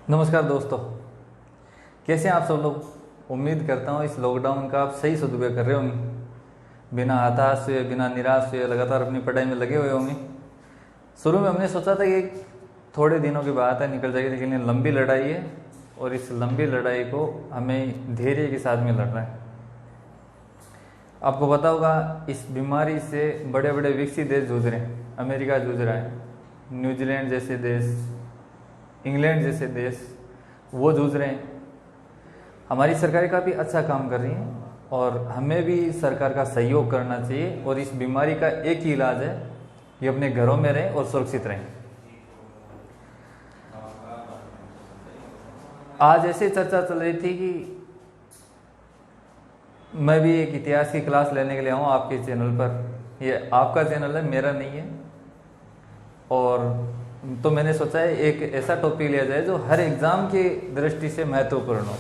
नमस्कार दोस्तों, कैसे हैं आप सब लोग। उम्मीद करता हूँ इस लॉकडाउन का आप सही सदुपयोग कर रहे होंगे, बिना हताश हुए, बिना निराश हुए लगातार अपनी पढ़ाई में लगे हुए होंगे। शुरू में हमने सोचा था कि थोड़े दिनों की बात है, निकल जाएगी, लेकिन ये लंबी लड़ाई है और इस लंबी लड़ाई को हमें धैर्य के साथ में लड़ना है। आपको पता होगा इस बीमारी से बड़े बड़े विकसित देश जूझ रहे हैं। अमेरिका जूझ रहा है, न्यूजीलैंड जैसे देश, इंग्लैंड जैसे देश वो जूझ रहे हैं। हमारी सरकारें काफ़ी अच्छा काम कर रही हैं और हमें भी सरकार का सहयोग करना चाहिए। और इस बीमारी का एक ही इलाज है कि अपने घरों में रहें और सुरक्षित रहें। आज ऐसे चर्चा चल रही थी कि मैं भी एक इतिहास की क्लास लेने के लिए आऊँ आपके चैनल पर। ये आपका चैनल है, मेरा नहीं है। और तो मैंने सोचा है एक ऐसा टॉपिक लिया जाए जो हर एग्ज़ाम की दृष्टि से महत्वपूर्ण हो।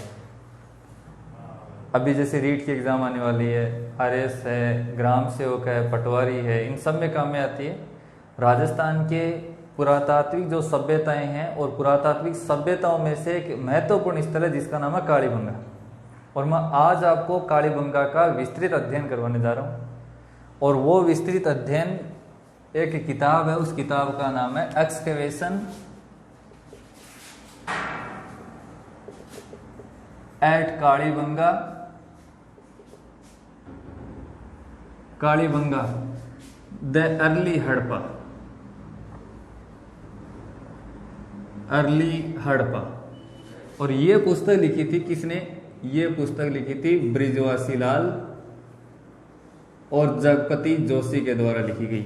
अभी जैसे रीट की एग्ज़ाम आने वाली है, आरएस है, ग्राम सेवक है, पटवारी है, इन सब में काम में आती है। राजस्थान के पुरातात्विक जो सभ्यताएं हैं और पुरातात्विक सभ्यताओं में से एक महत्वपूर्ण स्थल है जिसका नाम है कालीबंगा। और मैं आज आपको कालीबंगा का विस्तृत अध्ययन करवाने जा रहा हूँ। और वो विस्तृत अध्ययन एक किताब है, उस किताब का नाम है excavation at Kalibangan, Kalibangan the early Harappa, early Harappa. और ये पुस्तक लिखी थी किसने? ये पुस्तक लिखी थी बृजवासी लाल और जगपति जोशी के द्वारा लिखी गई।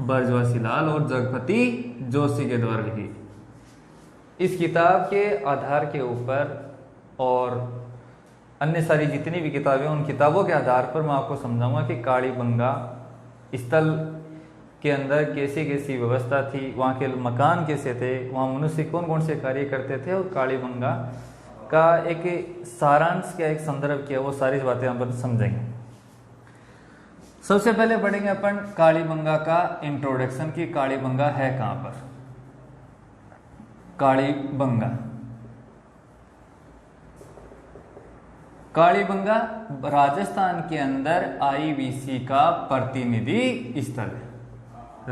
बृजवासी लाल और जगपति जोशी के द्वारा लिखी। इस किताब के आधार के ऊपर और अन्य सारी जितनी भी किताबें, उन किताबों के आधार पर मैं आपको समझाऊंगा कि कालीबंगा स्थल के अंदर कैसी कैसी व्यवस्था थी, वहाँ के मकान कैसे थे, वहाँ मनुष्य कौन कौन से कार्य करते थे, और कालीबंगा का एक सारांश क्या, एक संदर्भ क्या, वो सारी बातें हम पर समझेंगे। सबसे पहले पढ़ेंगे अपन कालीबंगा का इंट्रोडक्शन कि कालीबंगा है कहाँ पर। कालीबंगा, कालीबंगा राजस्थान के अंदर आईवीसी का प्रतिनिधि स्थल है।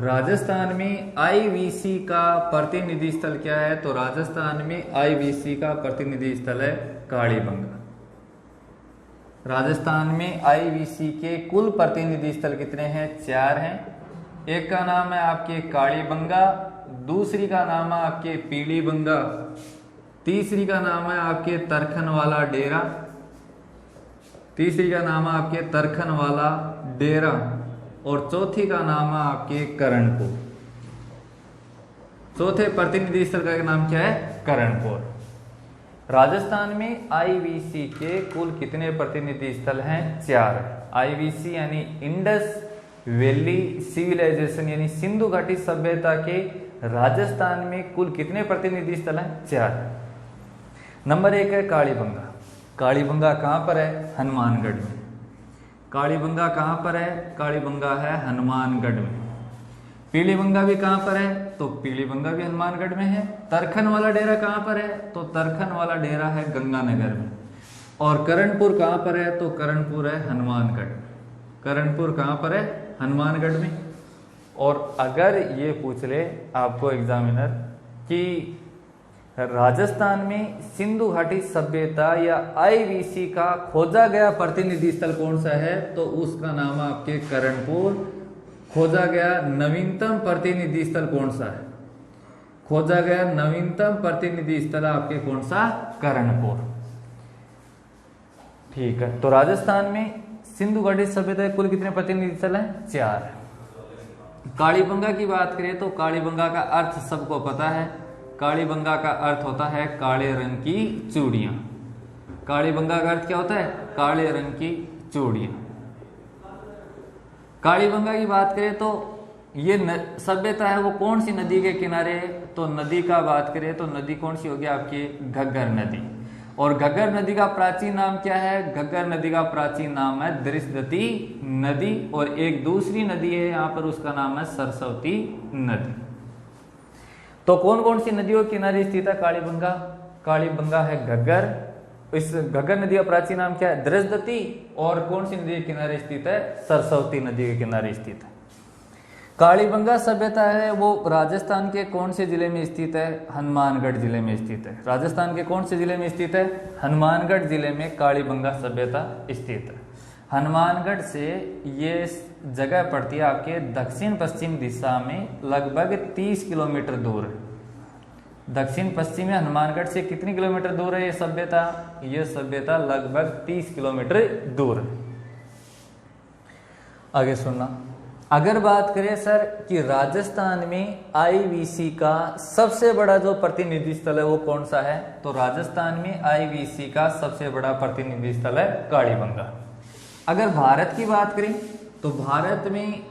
राजस्थान में आईवीसी का प्रतिनिधि स्थल क्या है? तो राजस्थान में आईवीसी का प्रतिनिधि स्थल है कालीबंगा। राजस्थान में आईवीसी के कुल प्रतिनिधि स्थल कितने हैं? 4 हैं। एक का नाम है आपके कालीबंगा, दूसरी का नाम है आपके पीलीबंगा, तीसरी का नाम है आपके तरखनवाला डेरा, तीसरी का नाम है आपके तरखनवाला डेरा, और चौथी का नाम है आपके करणपुर। चौथे प्रतिनिधि स्थल का नाम क्या है? करणपुर। राजस्थान में आईवीसी के कुल कितने प्रतिनिधि स्थल हैं? 4। आईवीसी यानी इंडस वैली सिविलाइजेशन यानी सिंधु घाटी सभ्यता के राजस्थान में कुल कितने प्रतिनिधि स्थल हैं? 4। नंबर 1 है कालीबंगा। कालीबंगा कहाँ पर है? हनुमानगढ़ में। कालीबंगा कहाँ पर है? कालीबंगा है हनुमानगढ़ में। पीलीबंगा भी कहाँ पर है? तो पीलीबंगा भी हनुमानगढ़ में है। तरखन वाला डेरा कहाँ पर है? तो तरखन वाला डेरा है गंगानगर में। और करणपुर कहाँ पर है? तो करणपुर है हनुमानगढ़। करणपुर कहाँ पर है? हनुमानगढ़ में। और अगर ये पूछ ले आपको एग्जामिनर कि राजस्थान में सिंधु घाटी सभ्यता या आईवीसी का खोजा गया प्रतिनिधि स्थल कौन सा है? तो उसका नाम आपके करणपुर। खोजा गया नवीनतम प्रतिनिधि स्थल कौन सा है? खोजा गया नवीनतम प्रतिनिधि स्थल आपके कौन सा? करणपुर। ठीक है, तो राजस्थान में सिंधु घाटी सभ्यता कुल कितने प्रतिनिधि स्थल हैं? 4। कालीबंगा की बात करें तो कालीबंगा का अर्थ सबको पता है। कालीबंगा का अर्थ होता है काले रंग की चूड़ियां। कालीबंगा का अर्थ क्या होता है? काले रंग की चूड़ियां। कालीबंगा की बात करें तो ये सभ्यता है वो कौन सी नदी के किनारे है? तो नदी का बात करें तो नदी कौन सी होगी? आपकी घग्गर नदी। और घग्गर नदी का प्राचीन नाम क्या है? घग्गर नदी का प्राचीन नाम है दृशदती नदी। और एक दूसरी नदी है यहाँ पर, उसका नाम है सरस्वती नदी। तो कौन कौन सी नदियों के किनारे स्थित है कालीबंगा? कालीबंगा है घग्गर, इस घग्गर नदी का प्राचीन नाम क्या है? द्रजदती। और कौन सी नदी के किनारे स्थित है? सरस्वती नदी के किनारे स्थित है। कालीबंगा सभ्यता है वो राजस्थान के कौन से जिले में स्थित है? हनुमानगढ़ जिले में स्थित है। राजस्थान के कौन से जिले में स्थित है? हनुमानगढ़ जिले में कालीबंगा सभ्यता स्थित है। हनुमानगढ़ से ये जगह पड़ती है आपके दक्षिण पश्चिम दिशा में लगभग 30 किलोमीटर दूर है। दक्षिण पश्चिम में हनुमानगढ़ से कितनी किलोमीटर दूर है ये सभ्यता? ये सभ्यता लगभग 30 किलोमीटर दूर है। आगे सुनना, अगर बात करें सर कि राजस्थान में आईवीसी का सबसे बड़ा जो प्रतिनिधि स्थल है वो कौन सा है? तो राजस्थान में आईवीसी का सबसे बड़ा प्रतिनिधि स्थल है कालीबंगा। अगर भारत की बात करें तो भारत में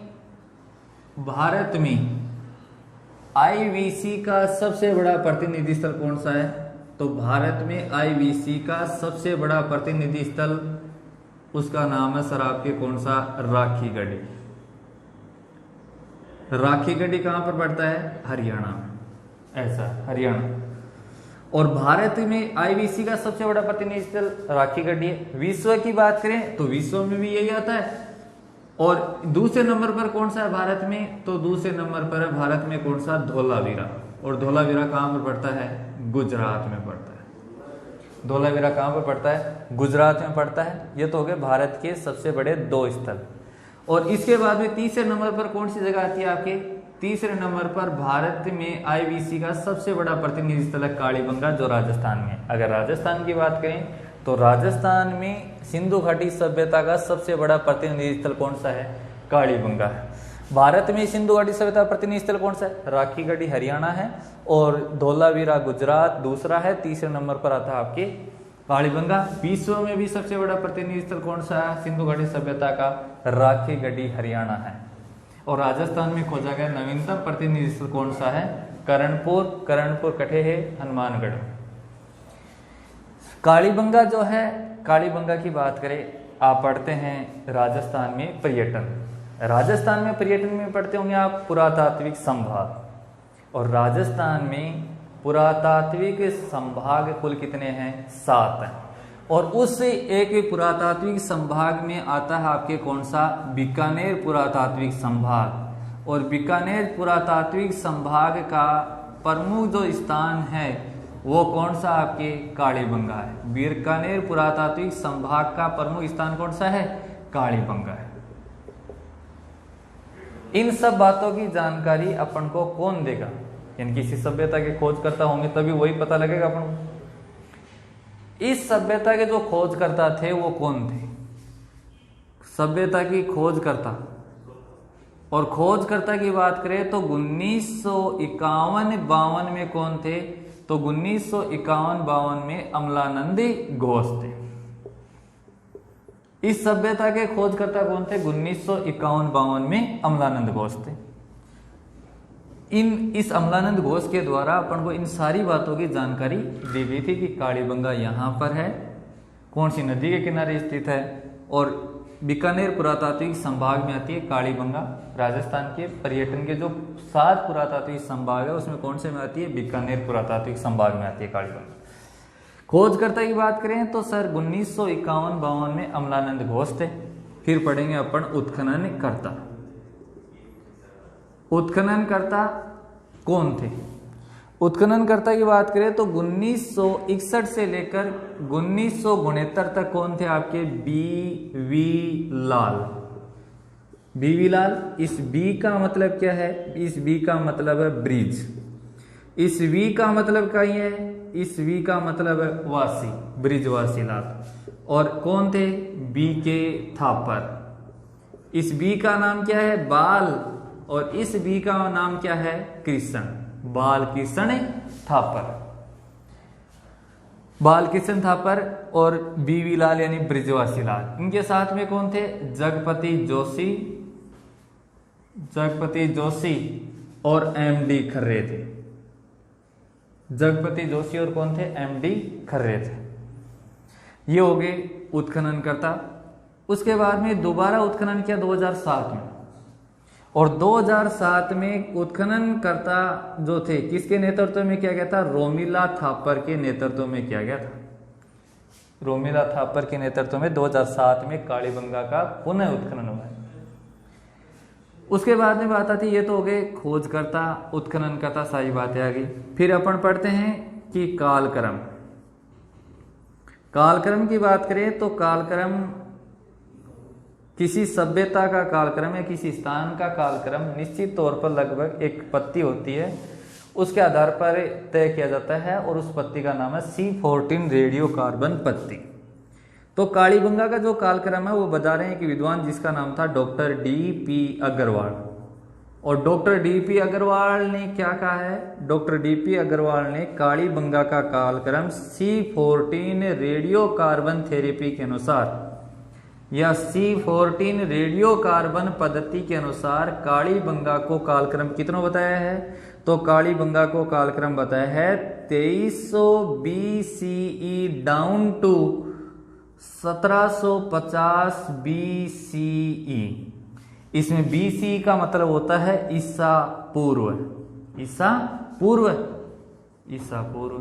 आईवीसी का सबसे बड़ा प्रतिनिधि स्थल कौन सा है? तो भारत में आईवीसी का सबसे बड़ा प्रतिनिधि स्थल, उसका नाम है सर आपके कौन सा? राखी गढ़ी। राखी गढ़ी कहां पर पड़ता है? हरियाणा में, ऐसा हरियाणा। और भारत में आईवीसी का सबसे बड़ा प्रतिनिधि स्थल राखी गढ़ी है। विश्व की बात करें तो विश्व में भी यही आता है। और दूसरे नंबर पर कौन सा है भारत में? तो दूसरे नंबर पर है भारत में कौन सा? धोलावीरा। और धोलावीरा कहां पर पड़ता है? गुजरात में पड़ता है। धोलावीरा कहां पर पड़ता है? गुजरात में पड़ता है। ये तो हो गए भारत के सबसे बड़े 2 स्थल। और इसके बाद में तीसरे नंबर पर कौन सी जगह आती है आपके? तीसरे नंबर पर भारत में आईवीसी का सबसे बड़ा प्रतिनिधि स्थल है कालीबंगा, जो राजस्थान में। अगर राजस्थान की बात करें तो राजस्थान में सिंधु घाटी सभ्यता का सबसे बड़ा प्रतिनिधि स्थल कौन सा है? कालीबंगा है। भारत में सिंधु घाटी सभ्यता का प्रतिनिधि स्थल कौन सा है? राखी गढ़ी हरियाणा है और धोलावीरा गुजरात दूसरा है। तीसरे नंबर पर आता है आपके कालीबंगा। विश्व में भी सबसे बड़ा प्रतिनिधि स्थल कौन सा है सिंधु घाटी सभ्यता का? राखी गढ़ी हरियाणा है। और राजस्थान में खोजा गया नवीनतम प्रतिनिधि स्थल कौन सा है? करणपुर। करणपुर कठे है हनुमानगढ़। कालीबंगा जो है, कालीबंगा की बात करें, आप पढ़ते हैं राजस्थान में पर्यटन। राजस्थान में पर्यटन में पढ़ते होंगे आप पुरातात्विक संभाग। और राजस्थान में पुरातात्विक संभाग कुल कितने हैं? 7 हैं। और उस एक पुरातात्विक संभाग में आता है आपके कौन सा? बीकानेर पुरातात्विक संभाग। और बीकानेर पुरातात्विक संभाग का प्रमुख जो स्थान है वो कौन सा आपके? कालीबंगा है। बीकानेर पुरातात्विक संभाग का प्रमुख स्थान कौन सा है? कालीबंगा है। इन सब बातों की जानकारी अपन को कौन देगा? यानी किसी सभ्यता के खोजकर्ता होंगे तभी वही पता लगेगा अपन को। इस सभ्यता के जो खोजकर्ता थे वो कौन थे? सभ्यता की खोजकर्ता। और खोजकर्ता की बात करें तो 1951-52 में कौन थे? तो 1951-52 में अमलानंद घोष थे। इस सभ्यता के खोजकर्ता कौन थे? 1951-52 में अमलानंद घोष थे। इस अमलानंद घोष के द्वारा अपन को इन सारी बातों की जानकारी दी गई थी कि कालीबंगा यहाँ पर है, कौन सी नदी के किनारे स्थित है, और बीकानेर पुरातात्विक संभाग में आती है कालीबंगा। राजस्थान के पर्यटन के जो 7 पुरातात्विक संभाग है उसमें कौन से में आती है? बीकानेर पुरातात्विक संभाग में आती है कालीबंगा। खोजकर्ता की बात करें तो सर 1951-52 में अमलानंद घोष थे। फिर पढ़ेंगे अपन उत्खननकर्ता। उत्खननकर्ता कौन थे? उत्खननकर्ता की बात करें तो 1961 से लेकर 1969 तक कौन थे आपके? बी.वी. लाल। बी.वी. लाल। इस बी का मतलब क्या है? इस बी का मतलब है ब्रिज। इस वी का मतलब क्या है? इस वी का मतलब है वासी, ब्रिजवासी लाल। और कौन थे? बी.के. थापर। इस बी का नाम क्या है? बाल। और इस बी का नाम क्या है? कृष्ण। बाल कृष्ण थापर। बाल कृष्ण थापर और बी.वी. लाल यानी ब्रिजवासी लाल। इनके साथ में कौन थे? जगपति जोशी, जगपति जोशी और एम.डी. खर्रे थे। जगपति जोशी और कौन थे? एम.डी. खर्रे थे। ये हो गए उत्खनन करता। उसके बाद में दोबारा उत्खनन किया 2007 में, और 2007 में उत्खननकर्ता जो थे किसके नेतृत्व में किया गया था? रोमिला थापर के नेतृत्व में किया गया था। रोमिला थापर के नेतृत्व में 2007 में कालीबंगा का पुनः उत्खनन हुआ है। उसके बाद में बात आती है, ये तो हो गए खोजकर्ता, उत्खननकर्ता, सारी बातें आ गई। फिर अपन पढ़ते हैं कि कालक्रम। कालक्रम की बात करें तो कालक्रम किसी सभ्यता का कालक्रम है, किसी स्थान का कालक्रम निश्चित तौर पर लगभग एक पत्ती होती है, उसके आधार पर तय किया जाता है और उस पत्ती का नाम है C14 रेडियो कार्बन पत्ती। तो कालीबंगा का जो कालक्रम है वो बता रहे हैं कि विद्वान जिसका नाम था डॉक्टर D.P. अग्रवाल। और डॉक्टर D.P. अग्रवाल ने क्या कहा है? Doctor D.P. अग्रवाल ने कालीबंगा का कालक्रम C14 रेडियो कार्बन थेरेपी के अनुसार या C14 रेडियो कार्बन पद्धति के अनुसार कालीबंगा को कालक्रम कितना बताया है? तो कालीबंगा को कालक्रम बताया है 2300 BCE डाउन टू 1750 BCE। इसमें BCE का मतलब होता है ईसा पूर्व, ईसा पूर्व, ईसा पूर्व।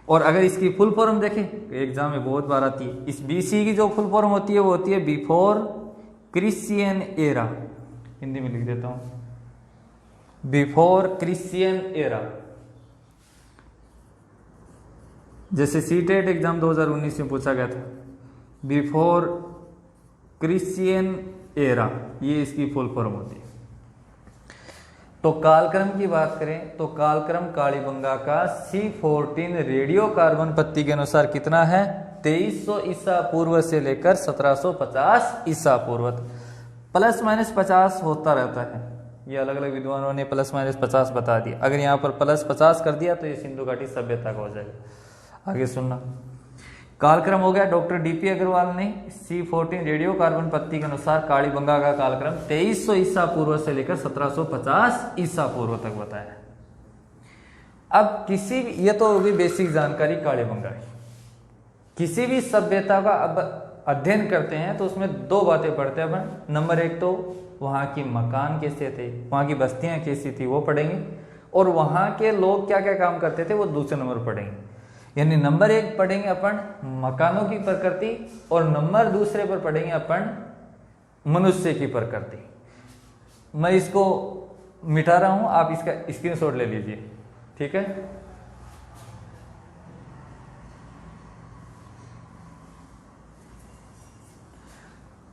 और अगर इसकी फुल फॉर्म देखें, एग्जाम में बहुत बार आती है, इस BCE की जो फुल फॉर्म होती है वो होती है बिफोर क्रिश्चियन एरा। हिंदी में लिख देता हूं, बिफोर क्रिश्चियन एरा। जैसे सीटेट एग्जाम 2019 में पूछा गया था, बिफोर क्रिश्चियन एरा, ये इसकी फुल फॉर्म होती है। तो कालक्रम की बात करें तो कालक्रम कालीबंगा का C14 रेडियो कार्बन पत्ती के अनुसार कितना है? 2300 ईसा पूर्व से लेकर 1750 ईसा पूर्व, प्लस माइनस 50 होता रहता है। ये अलग अलग विद्वानों ने प्लस माइनस 50 बता दिया। अगर यहाँ पर प्लस 50 कर दिया तो ये सिंधु घाटी सभ्यता का हो जाएगा। आगे सुनना, कालक्रम हो गया डॉक्टर D.P. अग्रवाल ने C14 रेडियो कार्बन पत्ती के अनुसार कालीबंगा का कालक्रम 2300 ईसा पूर्व से लेकर 1750 ईसा पूर्व तक बताया। अब किसी भी, ये तो होगी बेसिक जानकारी कालीबंगा की। किसी भी सभ्यता का अब अध्ययन करते हैं तो उसमें दो बातें पढ़ते हैं अपन। नंबर एक तो वहाँ की मकान कैसे थे, वहाँ की बस्तियाँ कैसी थी वो पढ़ेंगे, और वहाँ के लोग क्या क्या काम करते थे वो दूसरे नंबर पढ़ेंगे। यानी नंबर एक पढ़ेंगे अपन मकानों की प्रकृति और नंबर दूसरे पर पढ़ेंगे अपन मनुष्य की प्रकृति। मैं इसको मिटा रहा हूं, आप इसका स्क्रीनशॉट ले लीजिए, ठीक है।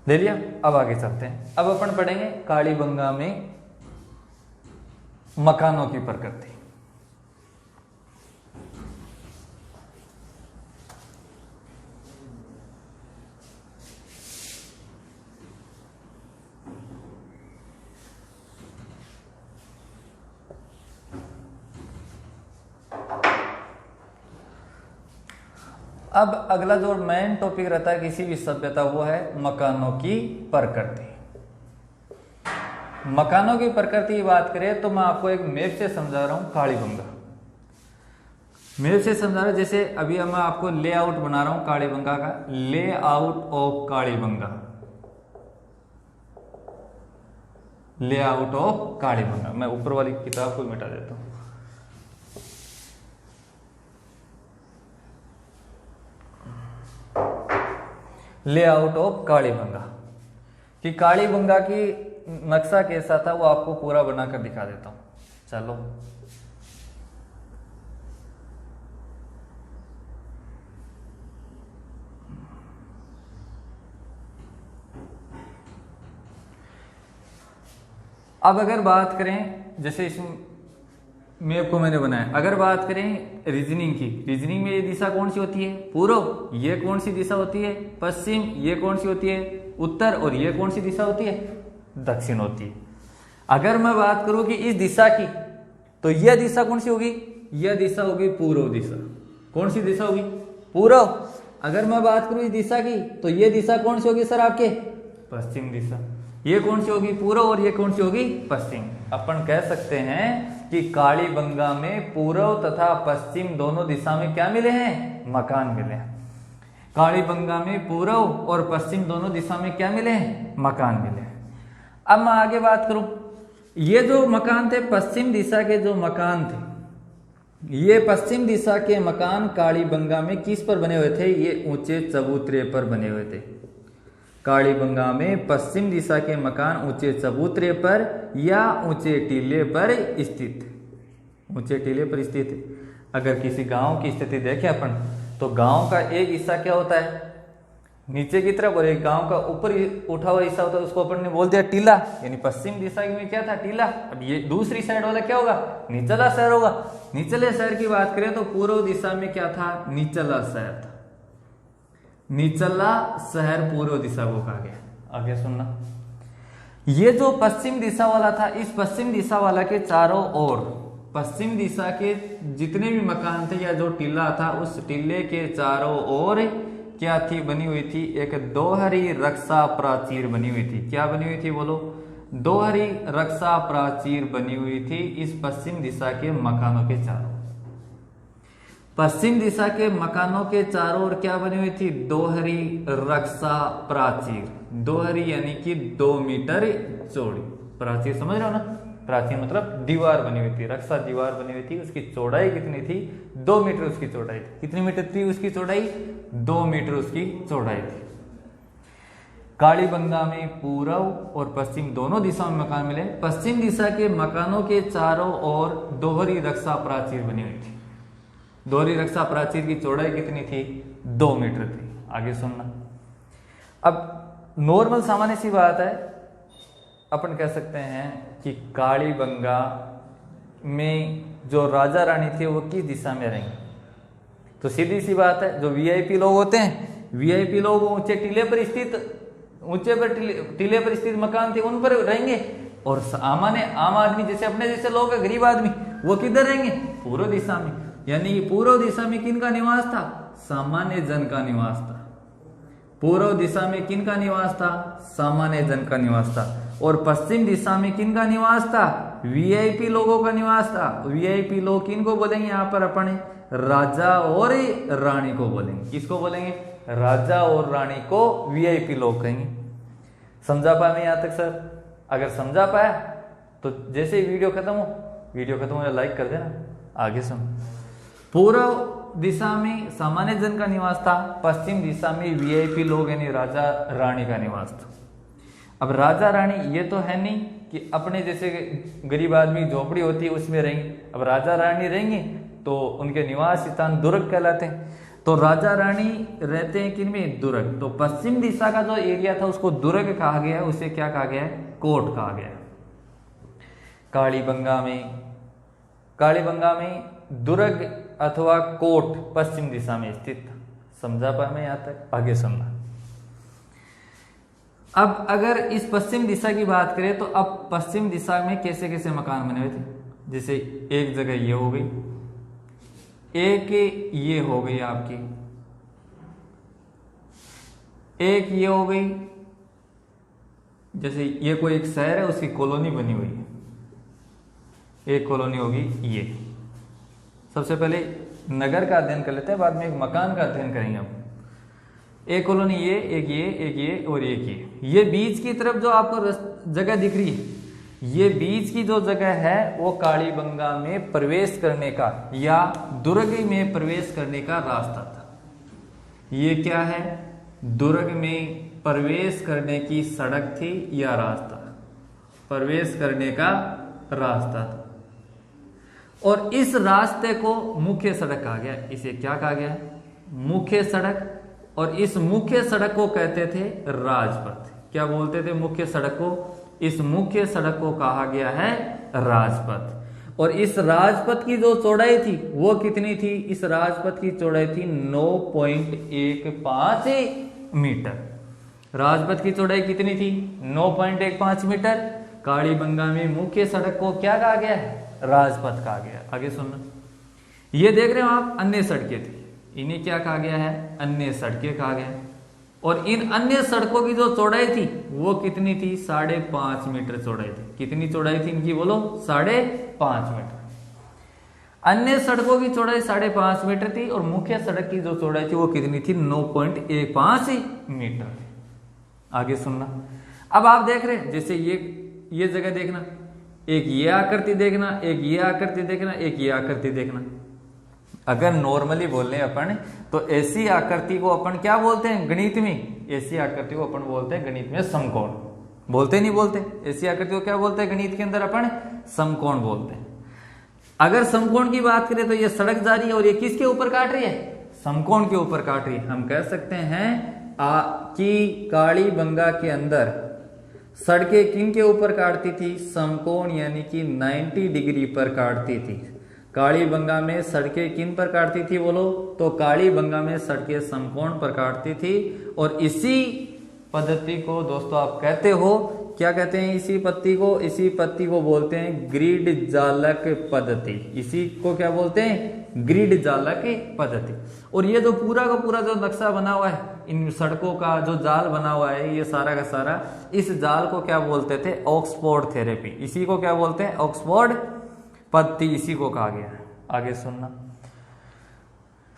ले लिया। अब आगे चलते हैं। अब अपन पढ़ेंगे कालीबंगा में मकानों की प्रकृति। अब अगला जो मेन टॉपिक रहता है किसी भी सभ्यता वो है मकानों की प्रकृति। मकानों की प्रकृति की बात करें तो मैं आपको एक मैप से समझा रहा हूं। कालीबंगा मैप से समझा रहा हूं। जैसे अभी मैं आपको लेआउट बना रहा हूं कालीबंगा का, layout of Kalibangan, layout of Kalibangan. मैं ऊपर वाली किताब को मिटा देता हूं। लेआउट ऑफ कालीबंगा कि कालीबंगा की नक्शा कैसा था वो आपको पूरा बनाकर दिखा देता हूं। चलो अब अगर बात करें, जैसे इस मैप को मैंने बनाया, अगर बात करें रीजनिंग की, रीजनिंग में ये दिशा कौन सी होती है? पूर्व। ये कौन सी दिशा होती है? पश्चिम। ये कौन सी होती है? उत्तर। और ये कौन सी दिशा होती है? दक्षिण होती है। अगर मैं बात करूं कि इस दिशा की, तो यह दिशा कौन सी होगी? यह दिशा होगी पूर्व दिशा। कौन सी दिशा होगी? पूर्व। अगर मैं बात करूं इस दिशा की, तो यह दिशा कौन सी होगी सर आपके? पश्चिम दिशा। ये कौन सी होगी? पूर्व। और ये कौन सी होगी? पश्चिम। अपन कह सकते हैं कि कालीबंगा में पूर्व तथा पश्चिम दोनों दिशा में क्या मिले हैं? मकान मिले हैं। कालीबंगा में पूर्व और पश्चिम दोनों दिशा में क्या मिले हैं? मकान मिले हैं। अब मैं आगे बात करूं ये जो मकान थे पश्चिम दिशा के जो मकान थे, ये पश्चिम दिशा के मकान कालीबंगा में किस पर बने हुए थे? ये ऊंचे चबूतरे पर बने हुए थे। कालीबंगा में पश्चिम दिशा के मकान ऊंचे चबूतरे पर या ऊंचे टीले पर स्थित थे। ऊंचे टीले पर स्थित है। अगर किसी गांव की स्थिति देखें अपन, तो गांव का एक हिस्सा क्या होता है? नीचे की तरफ, और एक गांव का ऊपर उठा हुआ हिस्सा होता है, उसको अपन ने बोल दिया टीला, यानी पश्चिम दिशा में क्या था? टीला। अब ये दूसरी साइड वाला क्या होगा? निचला शहर होगा। निचले शहर की बात करें तो पूर्व दिशा में क्या था? निचला शहर था। निचला शहर पूर्व दिशा को कहा गया। आगे सुनना, ये जो पश्चिम दिशा वाला था, इस पश्चिम दिशा वाला के चारों ओर, पश्चिम दिशा के जितने भी मकान थे या जो टीला था, उस टीले के चारों ओर क्या थी? बनी हुई थी एक दोहरी रक्षा प्राचीर बनी हुई थी। क्या बनी हुई थी? बोलो। दोहरी रक्षा प्राचीर बनी हुई थी इस पश्चिम दिशा के मकानों के चारों। पश्चिम दिशा के मकानों के चारों ओर क्या बनी हुई थी? दोहरी रक्षा प्राचीर। दोहरी यानी कि 2 मीटर चौड़ी। प्राचीर समझ रहे हो ना? प्राचीर मतलब दीवार बनी हुई थी, रक्षा दीवार बनी हुई थी। उसकी चौड़ाई कितनी थी? 2 मीटर उसकी चौड़ाई थी। कितनी मीटर थी उसकी चौड़ाई? 2 मीटर उसकी चौड़ाई थी। कालीबंगा में पूर्व और पश्चिम दोनों दिशाओं में मकान मिले। पश्चिम दिशा के मकानों के चारों ओर दोहरी रक्षा प्राचीर बनी हुई थी। दोहरी रक्षा प्राचीर की चौड़ाई कितनी थी? 2 मीटर थी। आगे सुनना, अब नॉर्मल सामान्य सी बात है, अपन कह सकते हैं कि कालीबंगा में जो राजा रानी थे वो किस दिशा में रहेंगे? तो सीधी सी बात है, जो वीआईपी लोग होते हैं, वीआईपी लोग ऊंचे टीले पर स्थित, टीले पर स्थित मकान थे उन पर रहेंगे। और सामान्य आम आदमी जैसे अपने जैसे लोग हैं, गरीब आदमी, वो किधर रहेंगे? पूर्व दिशा में। यानी पूर्व दिशा में किन का निवास था? सामान्य जन का निवास था। पूर्व दिशा में किन का निवास था? सामान्य जन का निवास था। और पश्चिम दिशा में किन का निवास था? वीआईपी लोगों का निवास था। वीआईपी लोग किन को बोलेंगे यहाँ पर अपन? राजा और रानी को बोलेंगे। किसको बोलेंगे? राजा और रानी को वीआईपी लोग कहेंगे। समझा पाया मैं यहाँ तक सर? अगर समझा पाया तो जैसे ही वीडियो खत्म हो लाइक कर देना। आगे सुन, पूर्व दिशा में सामान्य जन का निवास था, पश्चिम दिशा में वीआईपी लोग यानी राजा रानी का निवास था। अब राजा रानी ये तो है नहीं कि अपने जैसे गरीब आदमी झोपड़ी होती है उसमें रहेंगे। अब राजा रानी रहेंगे तो उनके निवास स्थान दुर्ग कहलाते हैं। तो राजा रानी रहते हैं किन में? दुर्ग। तो पश्चिम दिशा का जो एरिया था उसको दुर्ग कहा गया, उसे क्या कहा गया है? कोट कहा गया। कालीबंगा में दुर्ग अथवा कोट पश्चिम दिशा में स्थित था। समझा पाया मैं यहाँ तक? आगे सुनना, अब अगर इस पश्चिम दिशा की बात करें तो अब पश्चिम दिशा में कैसे कैसे मकान बने हुए थे? जैसे एक जगह ये हो गई, एक ये हो गई आपकी, एक ये हो गई। जैसे ये कोई एक शहर है, उसकी कॉलोनी बनी हुई है। एक कॉलोनी होगी ये। सबसे पहले नगर का अध्ययन कर लेते हैं, बाद में एक मकान का अध्ययन करेंगे हम। एक कॉलोनी ये, एक ये, एक ये और एक ये बीच की तरफ जो आपको जगह दिख रही है, ये बीच की जो जगह है वो कालीबंगा में प्रवेश करने का या दुर्ग में प्रवेश करने का रास्ता था। ये क्या है? दुर्ग में प्रवेश करने की सड़क थी या रास्ता? प्रवेश करने का रास्ता था। और इस रास्ते को मुख्य सड़क कहा गया। इसे क्या कहा गया? मुख्य सड़क। और इस मुख्य सड़क को कहते थे राजपथ। क्या बोलते थे मुख्य सड़क को? इस मुख्य सड़क को कहा गया है राजपथ। और इस राजपथ की जो चौड़ाई थी वो कितनी थी? इस राजपथ की चौड़ाई थी 9.15 मीटर। राजपथ की चौड़ाई कितनी थी? 9.15 मीटर। कालीबंगा में मुख्य सड़क को क्या कहा गया है? राजपथ कहा गया। आगे सुनना, ये देख रहे हो आप, अन्य सड़कें थी, इन्हें क्या कहा गया है? अन्य सड़कें कहा गया। और इन अन्य सड़कों की जो चौड़ाई थी वो कितनी थी? 5.5 मीटर चौड़ाई थी। कितनी चौड़ाई थी इनकी? बोलो। 5.5 मीटर। अन्य सड़कों की चौड़ाई 5.5 मीटर थी और मुख्य सड़क की जो चौड़ाई थी वो कितनी थी? 9.15 मीटर। आगे सुनना, अब आप देख रहे हैं जैसे ये जगह देखना, एक ये आकृति देखना, एक ये आकृति देखना, एक ये आकृति देखना। अगर नॉर्मली बोल रहे अपन तो ऐसी आकृति को अपन क्या बोलते हैं गणित में? ऐसी आकृति को अपन बोलते हैं गणित में समकोण। बोलते नहीं बोलते? ऐसी आकृति को क्या बोलते हैं गणित के अंदर अपन? समकोण बोलते हैं। अगर समकोण की बात करें तो ये सड़क जा रही है और ये किसके ऊपर काट रही है? समकोण के ऊपर काट रही है। हम कह सकते हैं कि कालीबंगा के अंदर सड़कें किन के ऊपर काटती थी? समकोण, यानी कि 90 डिग्री पर काटती थी। कालीबंगा में सड़कें किन पर काटती थी बोलो? तो कालीबंगा में सड़कें समकोण पर काटती थी। और इसी पद्धति को दोस्तों आप कहते हो, क्या कहते हैं इसी पद्धति को बोलते हैं ग्रिड जालक पद्धति। इसी को क्या बोलते हैं? ग्रिड जालक पद्धति। और ये जो पूरा का पूरा जो नक्शा बना हुआ है, इन सड़कों का जो जाल बना हुआ है, ये सारा का सारा, इस जाल को क्या बोलते थे? Oxford therapy. इसी को क्या बोलते हैं? ऑक्सफोर्ड पद्धति, इसी को कहा गया है। आगे सुनना,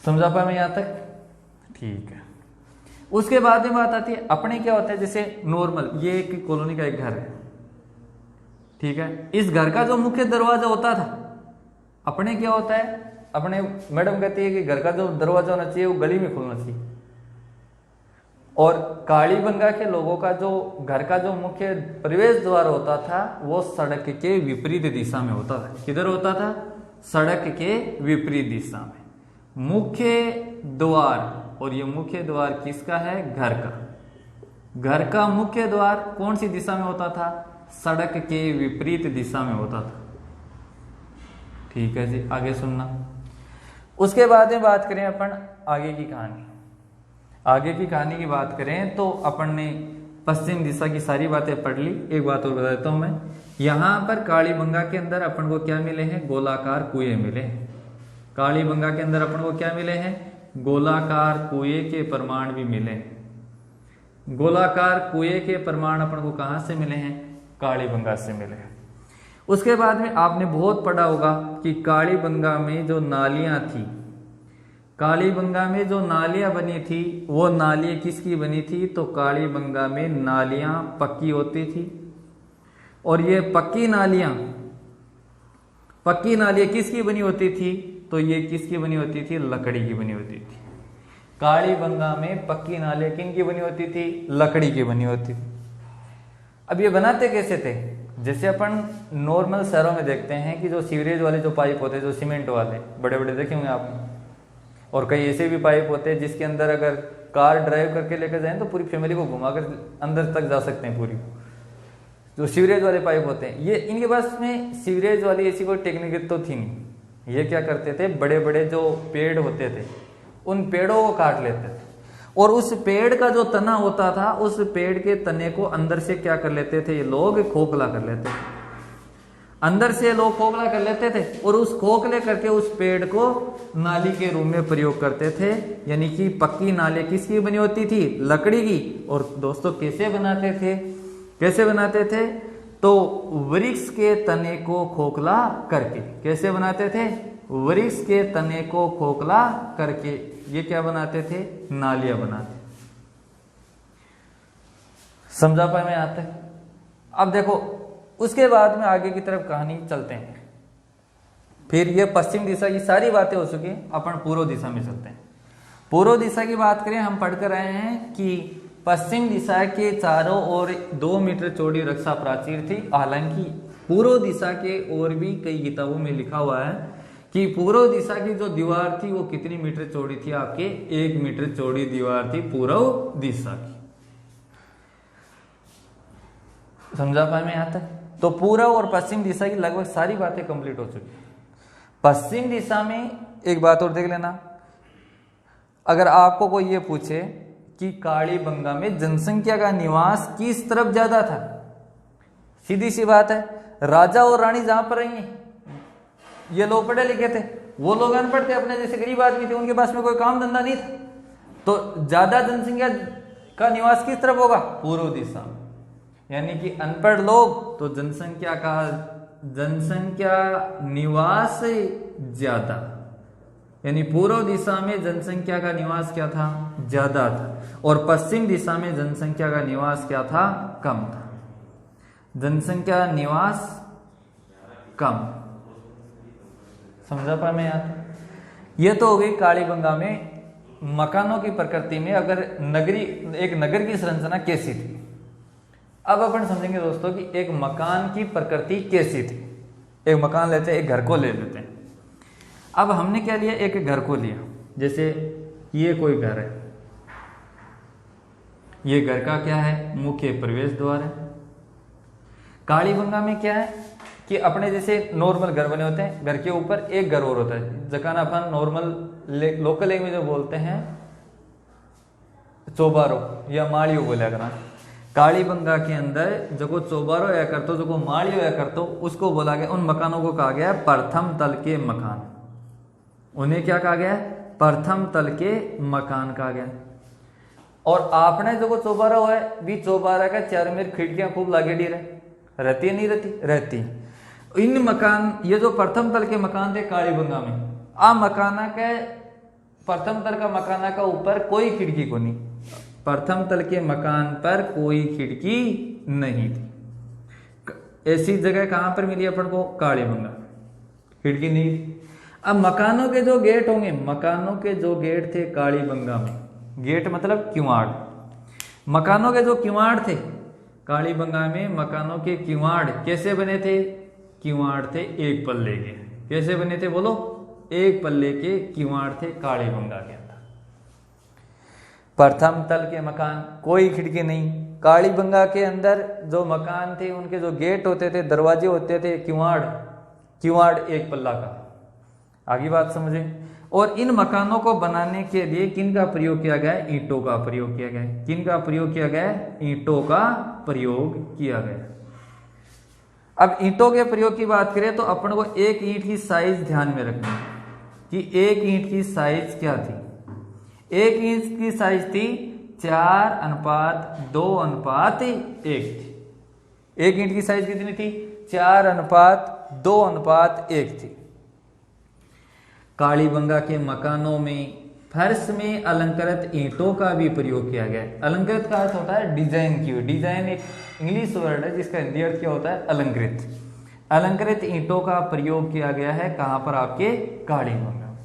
समझा पाए मैं यहां तक? ठीक है। उसके बाद में बात आती है अपने क्या होता है, जैसे नॉर्मल ये एक कॉलोनी का एक घर है, ठीक है। इस घर का जो मुख्य दरवाजा होता था, अपने क्या होता है? अपने मैडम कहती है कि घर का जो दरवाजा होना चाहिए वो गली में खुलना चाहिए। और कालीबंगा के लोगों का जो घर का जो मुख्य प्रवेश द्वार होता था वो सड़क के विपरीत दिशा में होता था। किधर होता था? सड़क के विपरीत दिशा में मुख्य द्वार। और ये मुख्य द्वार किसका है? घर का। घर का मुख्य द्वार कौन सी दिशा में होता था? सड़क के विपरीत दिशा में होता था। ठीक है जी, आगे सुनना। उसके बाद में बात करें अपन आगे की कहानी। आगे की कहानी की बात करें तो अपन ने पश्चिम दिशा की सारी बातें पढ़ ली। एक बात और बता देता हूं मैं, यहां पर कालीबंगा के अंदर अपन को क्या मिले हैं? गोलाकार कुएं मिले हैं। कालीबंगा के अंदर अपन को क्या मिले हैं? गोलाकार कुएं के प्रमाण भी मिले हैं। गोलाकार कुएं के प्रमाण अपन को कहां से मिले हैं? कालीबंगा से मिले हैं। उसके बाद में आपने बहुत पढ़ा होगा कि कालीबंगा में जो नालियां थी, कालीबंगा में जो नालियां बनी थी वो नालियां किसकी बनी थी? तो कालीबंगा में नालियां पक्की होती थी। और ये पक्की नालियां किसकी बनी होती थी? तो ये किसकी बनी होती थी? लकड़ी की बनी होती थी। कालीबंगा में पक्की नालियां किन की बनी होती थी? लकड़ी की बनी होती थी। अब ये बनाते कैसे थे? जैसे अपन नॉर्मल शहरों में देखते हैं कि जो सीवरेज वाले जो पाइप होते हैं, जो सीमेंट वाले बड़े बड़े देखे होंगे आपने, और कई ऐसे भी पाइप होते हैं जिसके अंदर अगर कार ड्राइव करके लेकर जाएं तो पूरी फैमिली को घुमाकर अंदर तक जा सकते हैं। पूरी जो सीवरेज वाले पाइप होते हैं, ये इनके पास में सीवरेज वाली ऐसी कोई टेक्निक तो थी नहीं। ये क्या करते थे? बड़े बड़े जो पेड़ होते थे उन पेड़ों को काट लेते थे और उस पेड़ का जो तना होता था, उस पेड़ के तने को अंदर से क्या कर लेते थे? ये लोग खोखला कर लेते थे। अंदर से लोग खोखला कर लेते थे और उस खोखले करके उस पेड़ को नाली के रूप में प्रयोग करते थे। यानी कि पक्की नाली किसकी बनी होती थी? लकड़ी की। और दोस्तों कैसे बनाते थे? कैसे बनाते थे? तो वृक्ष के तने को खोखला करके। कैसे बनाते थे? वृक्ष के तने को खोखला करके ये क्या बनाते थे? नालियां बनाते। समझा पाए मैं यहां तक? अब देखो उसके बाद में आगे की तरफ कहानी चलते हैं। फिर ये पश्चिम दिशा की सारी बातें हो चुकी, अपन पूर्व दिशा में चलते हैं। पूर्व दिशा की बात करें, हम पढ़कर आए हैं कि पश्चिम दिशा के चारों ओर 2 मीटर चौड़ी रक्षा प्राचीर थी। हालांकि पूर्व दिशा के और भी कई किताबों में लिखा हुआ है कि पूर्व दिशा की जो दीवार थी वो कितनी मीटर चौड़ी थी? आपके 1 मीटर चौड़ी दीवार थी पूर्व दिशा की। समझा पाए मैं यहां तक? तो पूर्व और पश्चिम दिशा की लगभग सारी बातें कंप्लीट हो चुकी। पश्चिम दिशा में एक बात और देख लेना, अगर आपको कोई ये पूछे कि कालीबंगा में जनसंख्या का निवास किस तरफ ज्यादा था, सीधी सी बात है, राजा और रानी जहां पर रही ये लोग पढ़े लिखे थे, वो लोग अनपढ़ थे, अपने जैसे गरीब आदमी थे, उनके पास में कोई काम धंधा नहीं था। तो ज्यादा जनसंख्या का निवास किस तरफ होगा? पूर्व दिशा में। यानी कि अनपढ़ लोग तो जनसंख्या निवास ज्यादा, यानी पूर्व दिशा में जनसंख्या का निवास क्या था? ज्यादा था। और पश्चिम दिशा में जनसंख्या का निवास क्या था? कम था। जनसंख्या निवास कम। समझा पा मैं यहाँ? ये तो हो गई कालीबंगा में मकानों की प्रकृति में अगर एक नगर की संरचना कैसी थी। अब अपन समझेंगे दोस्तों कि एक मकान की प्रकृति कैसी थी। एक मकान लेते हैं, एक घर को ले लेते हैं। अब हमने क्या लिया, एक घर को लिया। जैसे ये कोई घर है, ये घर का क्या है, मुख्य प्रवेश द्वार है। कालीबंगा में क्या है कि अपने जैसे नॉर्मल घर बने होते हैं, घर के ऊपर एक घर और होता है, जकान अपन नॉर्मल लोकल लैंग्वेज में बोलते हैं चौबारो या माड़ियो बोला करना। कालीबंगा के अंदर जो चौबारो या करतो, जो माड़ियो या करतो, उसको बोला गया, उन मकानों को कहा गया प्रथम तल के मकान। उन्हें क्या कहा गया, प्रथम तल के मकान कहा गया। और आपने जो चौबारा है भी चौबारा का चारों में खिड़कियां खूब लागेडी रहती है, नहीं रहती? रहती। इन मकान, ये जो प्रथम तल के मकान थे कालीबंगा में, आ मकाना के प्रथम तल का मकाना का ऊपर कोई खिड़की को नहीं, प्रथम तल के मकान पर कोई खिड़की नहीं थी। ऐसी जगह कहां पर मिली अपन को, कालीबंगा, खिड़की नहीं थी। अब मकानों के जो गेट होंगे, मकानों के जो गेट थे कालीबंगा में, गेट मतलब किवाड़, मकानों के जो किवाड़ थे कालीबंगा में, मकानों के किवाड़ कैसे बने थे, किवाड़ थे एक पल्ले के। कैसे बने थे बोलो, एक पल्ले के किवाड़ थे कालीबंगा के अंदर। प्रथम तल के मकान, कोई खिड़की नहीं। कालीबंगा के अंदर जो मकान थे उनके जो गेट होते थे, दरवाजे होते थे, किवाड़ एक पल्ला का। आगे बात समझे। और इन मकानों को बनाने के लिए किन का प्रयोग किया गया, ईंटों का प्रयोग किया गया। किन का प्रयोग किया गया, ईंटों का प्रयोग किया गया। अब ईंटों के प्रयोग की बात करें तो अपन को एक ईंट की साइज ध्यान में रखनी है कि एक ईंट की साइज क्या थी। एक ईंट की साइज थी 4:2:1 थी। एक ईंट की साइज कितनी थी, 4:2:1 थी। कालीबंगा के मकानों में फर्श में अलंकृत ईंटों का भी प्रयोग किया गया है। अलंकृत का अर्थ होता है डिजाइन की हुई। डिजाइन एक इंग्लिश वर्ड है जिसका हिंदी अर्थ क्या होता है, अलंकृत। अलंकृत ईंटों का प्रयोग किया गया है कहां पर, आपके कालीबंगा।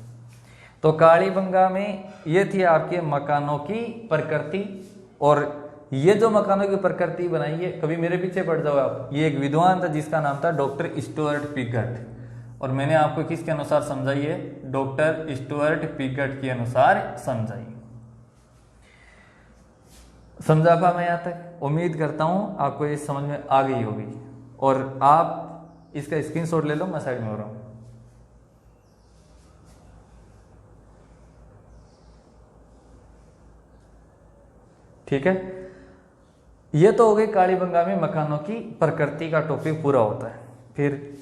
तो कालीबंगा में ये थी आपके मकानों की प्रकृति। और ये जो मकानों की प्रकृति बनाई है, कभी मेरे पीछे पड़ जाओ आप, ये एक विद्वान था जिसका नाम था डॉक्टर स्टुअर्ट पिगट। और मैंने आपको किसके अनुसार समझाई है, डॉक्टर स्टुअर्ट पिगट के अनुसार समझाई। समझा पा मैं यहां तक? उम्मीद करता हूं आपको ये समझ में आ गई होगी। और आप इसका स्क्रीनशॉट ले लो, मैं साइड में हो रहा हूं। ठीक है, ये तो हो गई कालीबंगा में मकानों की प्रकृति का टॉपिक पूरा होता है। फिर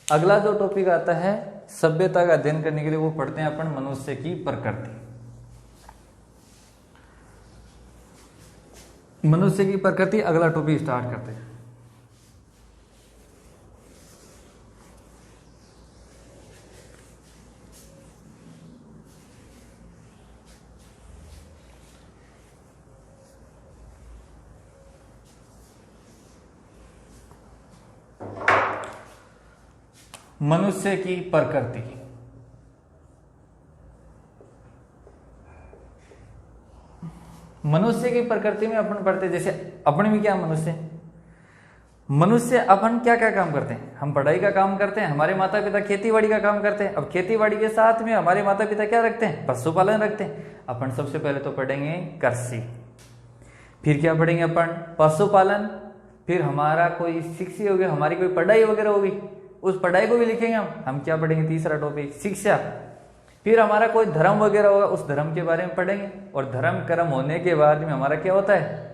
अगला जो टॉपिक आता है सभ्यता का अध्ययन करने के लिए, वो पढ़ते हैं अपन मनुष्य की प्रकृति। मनुष्य की प्रकृति अगला टॉपिक स्टार्ट करते हैं। मनुष्य की प्रकृति। मनुष्य की प्रकृति में अपन पढ़ते, जैसे अपने भी क्या मनुष्य अपन क्या क्या काम करते हैं, हम पढ़ाई का काम करते हैं, हमारे माता पिता खेतीबाड़ी का काम करते हैं। अब खेतीबाड़ी के साथ में हमारे माता पिता क्या रखते हैं, पशुपालन रखते हैं। अपन सबसे पहले तो पढ़ेंगे कृषि, फिर क्या पढ़ेंगे अपन, पशुपालन, फिर हमारा कोई शिक्षा हो गया, हमारी कोई पढ़ाई वगैरह होगी, उस पढ़ाई को भी लिखेंगे हम क्या पढ़ेंगे, तीसरा टॉपिक शिक्षा। फिर हमारा कोई धर्म वगैरह होगा, उस धर्म के बारे में पढ़ेंगे। और धर्म कर्म होने के बाद में हमारा क्या होता है,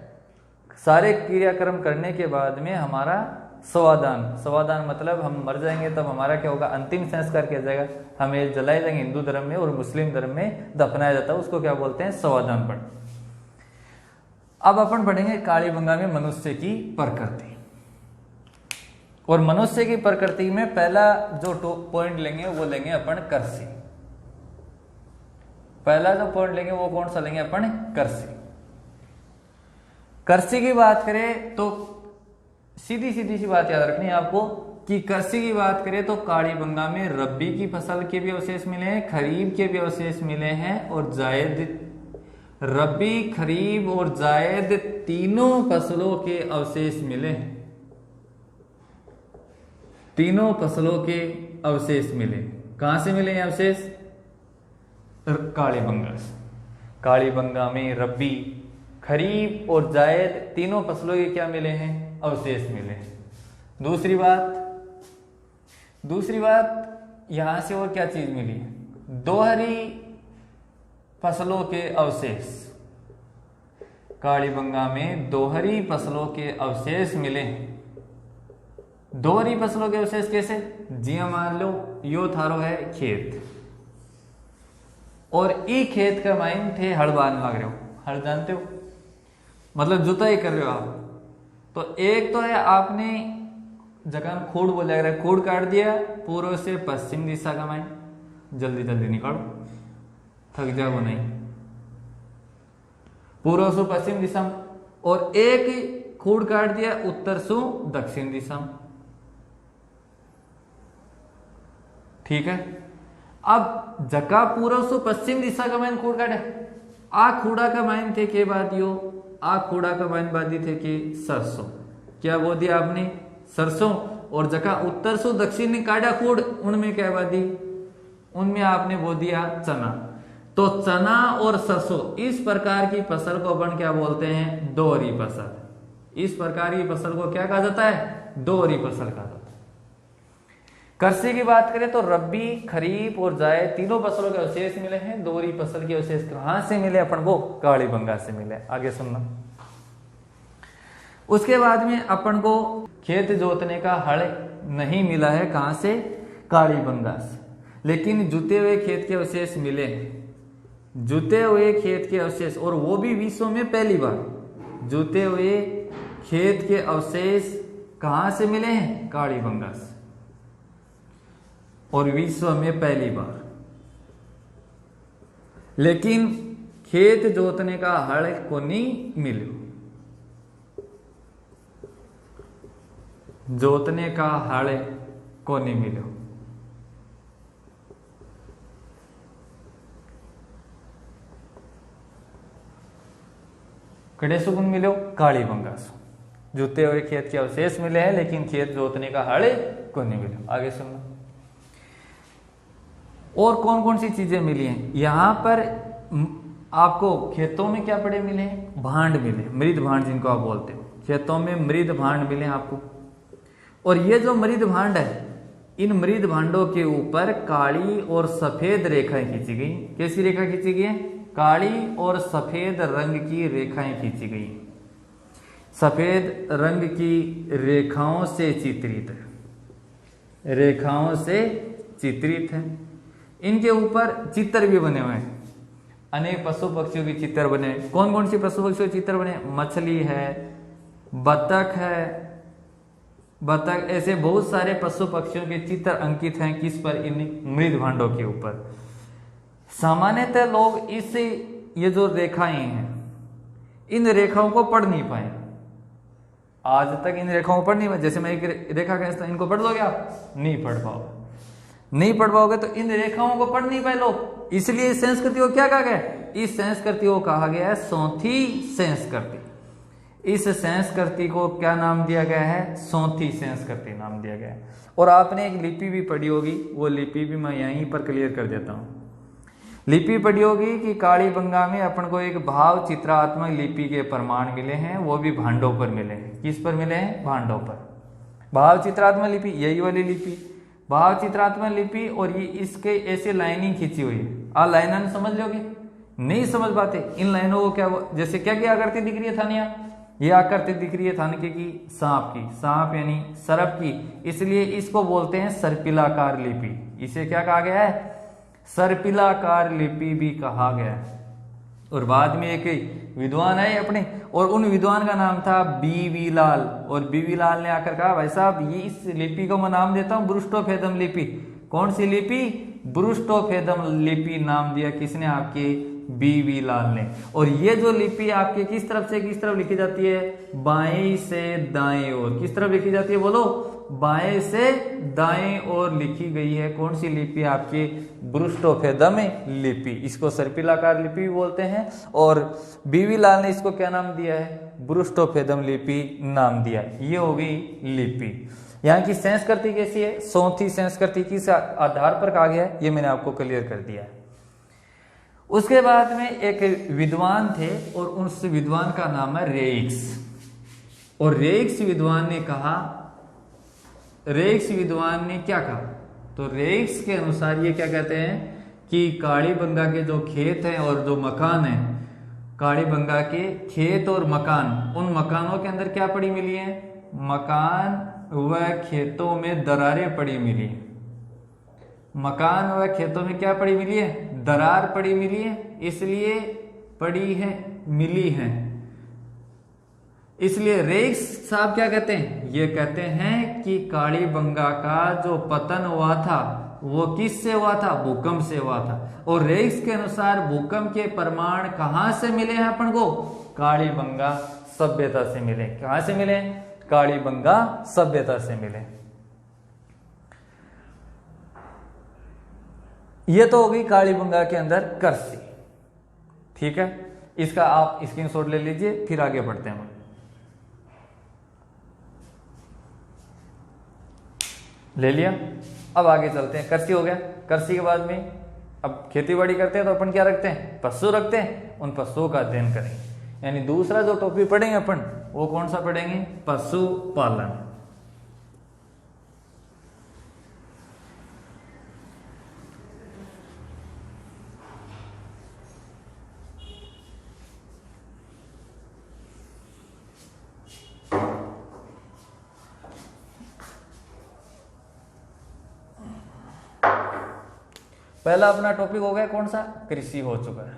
सारे क्रियाक्रम करने के बाद में हमारा स्वादान मतलब हम मर जाएंगे तब हमारा क्या होगा, अंतिम संस्कार किया जाएगा, हमें जलाए जाएंगे। हिंदू धर्म में और मुस्लिम धर्म में दफनाया जाता है, उसको क्या बोलते हैं, स्वादान पढ़। अब अपन पढ़ेंगे कालीबंगा में मनुष्य की प्रकृति। और मनुष्य की प्रकृति में पहला जो पॉइंट लेंगे वो लेंगे अपन कृषि। पहला जो पॉइंट लेंगे वो कौन सा लेंगे अपन, कृषि। कृषि की बात करें तो सीधी सी बात याद रखनी है आपको, कि कृषि की बात करें तो कालीबंगा में रबी की फसल के भी अवशेष मिले हैं, खरीफ के भी अवशेष मिले हैं और जायद, रबी, खरीफ और जायद तीनों फसलों के अवशेष मिले हैं। तीनों फसलों के अवशेष मिले। कहां से मिले हैं अवशेष? कालीबंगा से। कालीबंगा में रबी, खरीफ और जायद तीनों फसलों के क्या मिले हैं? अवशेष मिले हैं। दूसरी बात यहां से और क्या चीज मिली है? दोहरी फसलों के अवशेष। कालीबंगा में दोहरी फसलों के अवशेष मिले हैं। दोहरी फसलों के अवशेष कैसे? जी मान लो यो थारो है खेत और ई खेत का माइन थे हड़ बांध लग रहे हो। हड़ जानते हो मतलब जुताई कर रहे हो आप। तो एक तो है आपने जगह खूड़ बोला जा रहा है, खूड़ काट दिया पूर्व से पश्चिम दिशा का माइन, जल्दी जल्दी निकालो थक जाओ नहीं, पूर्व से पश्चिम दिशा में। और एक खूड़ काट दिया उत्तर से दक्षिण दिशा में। ठीक है। अब जका पूर्व से पश्चिम दिशा का माइन खूड़ काटे, आ खूड़ा का माइन थे के बाद यो, आ खूड़ा का माइन बादी थे कि सरसों। क्या बोल दिया आपने? सरसों। और जका उत्तर से दक्षिण ने काटा खूड़, उनमें क्या बादी? उनमें आपने बोल दिया चना। तो चना और सरसों इस प्रकार की फसल को अपन क्या बोलते हैं? दोहरी फसल। इस प्रकार की फसल को क्या कहा जाता है? दोहरी फसल कहा जाता है। कृषि की बात करें तो रबी, खरीफ और जायद तीनों फसलों के अवशेष मिले हैं। दोहरी फसल के अवशेष कहां से मिले अपन को? कालीबंगा से मिले। आगे सुनना। उसके बाद में अपन को खेत जोतने का हल नहीं मिला है। कहां से? कालीबंगा से। लेकिन जुते हुए खेत के अवशेष मिले हैं। जुते हुए खेत के अवशेष, और वो भी विश्व में पहली बार जुते हुए खेत के अवशेष कहां से मिले हैं? कालीबंगा से, और विश्व में पहली बार। लेकिन खेत जोतने का हल को नहीं मिले। जोतने का हल को नहीं मिलो। कड़े सुगुन मिलो? कालीबंगा से। जुते हुए खेत के अवशेष मिले हैं लेकिन खेत जोतने का हल को नहीं मिलो। आगे सुनना। और कौन कौन सी चीजें मिली हैं यहां पर आपको? खेतों में क्या पड़े मिले हैं? भांड मिले, मृद भांड जिनको आप बोलते हो। खेतों में मृद भांड मिले आपको। और ये जो मृद भांड है, इन मृद भांडों के ऊपर काली और सफेद रेखाएं खींची गई। कैसी रेखा खींची गई है? काली और सफेद रंग की रेखाएं खींची गई। सफेद रंग की रेखाओं से चित्रित है। रेखाओं से चित्रित है। इनके ऊपर चित्र भी बने हुए हैं। अनेक पशु पक्षियों के चित्र बने। कौन कौन सी पशु पक्षियों के चित्र बने? मछली है, बतख है, बतख, ऐसे बहुत सारे पशु पक्षियों के चित्र अंकित हैं। किस पर? इन मृद भांडों के ऊपर। सामान्यतः लोग इस ये जो रेखाएं हैं, इन रेखाओं को पढ़ नहीं पाए। आज तक इन रेखाओं को पढ़ नहीं पाए। जैसे मैं एक रेखा कहता हूं, इनको पढ़ लोगे आप? नहीं पढ़ पाओगे। नहीं पढ़ पाओगे तो इन रेखाओं को पढ़ नहीं पाए लोग। इसलिए इस संस्कृति को क्या कहा गया? इस संस्कृति को कहा गया है सौंथी संस्कृति। इस संस्कृति को क्या नाम दिया गया है? सौंथी संस्कृति नाम दिया गया है। और आपने एक लिपि भी पढ़ी होगी, वो लिपि भी मैं यहीं पर क्लियर कर देता हूं। लिपि पढ़ी होगी कि कालीबंगा में अपन को एक भाव चित्रात्मक लिपि के प्रमाण मिले हैं, वो भी भांडों पर मिले हैं। किस पर मिले हैं? भांडों पर। भाव चित्रात्मक लिपि, यही वाली लिपि भाव चित्रात्मक लिपि। और ये इसके ऐसे लाइनिंग खींची हुई है। आ लाइनन समझ लोगे? नहीं समझ पाते। इन लाइनों को क्या, जैसे क्या क्या आकृति दिख रही है थानिया? ये आकृति दिख रही है थानके की, सांप की। सांप यानी सर्प की, इसलिए इसको बोलते हैं सर्पिलाकार लिपि। इसे क्या कहा गया है? सर्पिलाकार लिपि भी कहा गया है। और बाद में एक विद्वान आए अपने, और उन विद्वान का नाम था बीवी लाल। और बीवी लाल ने आकर कहा, भाई साहब ये इस लिपि को मैं नाम देता हूं ब्रुष्टोफेदम लिपि। कौन सी लिपि? ब्रुष्टोफेदम लिपि नाम दिया किसने? आपके बीवी लाल ने। और ये जो लिपि आपके किस तरफ से किस तरफ लिखी जाती है? बाएं से दाएं ओर। किस तरफ लिखी जाती है बोलो? बाएं से दाएं ओर लिखी गई है। कौन सी लिपि? आपकी ब्रूस्टोफेदम लिपि। इसको सर्पिलाकार लिपि भी बोलते हैं और बीवी लाल ने इसको क्या नाम दिया है? ब्रूस्टोफेदम लिपि नाम दिया है। ये हो गई लिपि। यहाँ की संस्कृति कैसी है? सौंथी संस्कृति किस आधार पर कहा गया है, ये मैंने आपको क्लियर कर दिया है। उसके बाद में एक विद्वान थे और उस विद्वान का नाम है रेइक्स। और रेइक्स विद्वान ने कहा, रेइक्स विद्वान ने क्या कहा? तो रेइक्स के अनुसार ये क्या कहते हैं कि कालीबंगा के जो खेत हैं और जो मकान हैं, कालीबंगा के खेत और मकान, उन मकानों के अंदर क्या पड़ी मिली है? मकान व खेतों में दरारें पड़ी मिली है। मकान व खेतों में क्या पड़ी मिली है? दरार पड़ी मिली है। इसलिए पड़ी है, मिली है। इसलिए रेइक्स साहब क्या कहते हैं? ये कहते हैं कि कालीबंगा का जो पतन हुआ था वो किससे हुआ था? भूकंप से हुआ था। और रेइक्स के अनुसार भूकंप के प्रमाण कहां से मिले हैं अपन को? कालीबंगा सभ्यता से मिले। कहां से मिले? कालीबंगा सभ्यता से मिले। ये तो हो गई कालीबंगा के अंदर कृषि। ठीक है, इसका आप स्क्रीनशॉट ले लीजिए, फिर आगे बढ़ते हैं। ले लिया, अब आगे चलते हैं। कृषि हो गया। कृषि के बाद में अब खेती बाड़ी करते हैं तो अपन क्या रखते हैं? पशु रखते हैं। उन पशुओं का अध्ययन करेंगे। यानी दूसरा जो टॉपिक पढ़ेंगे अपन, वो कौन सा पढ़ेंगे? पशुपालन। पहला अपना टॉपिक हो गया कौन सा? कृषि हो चुका है।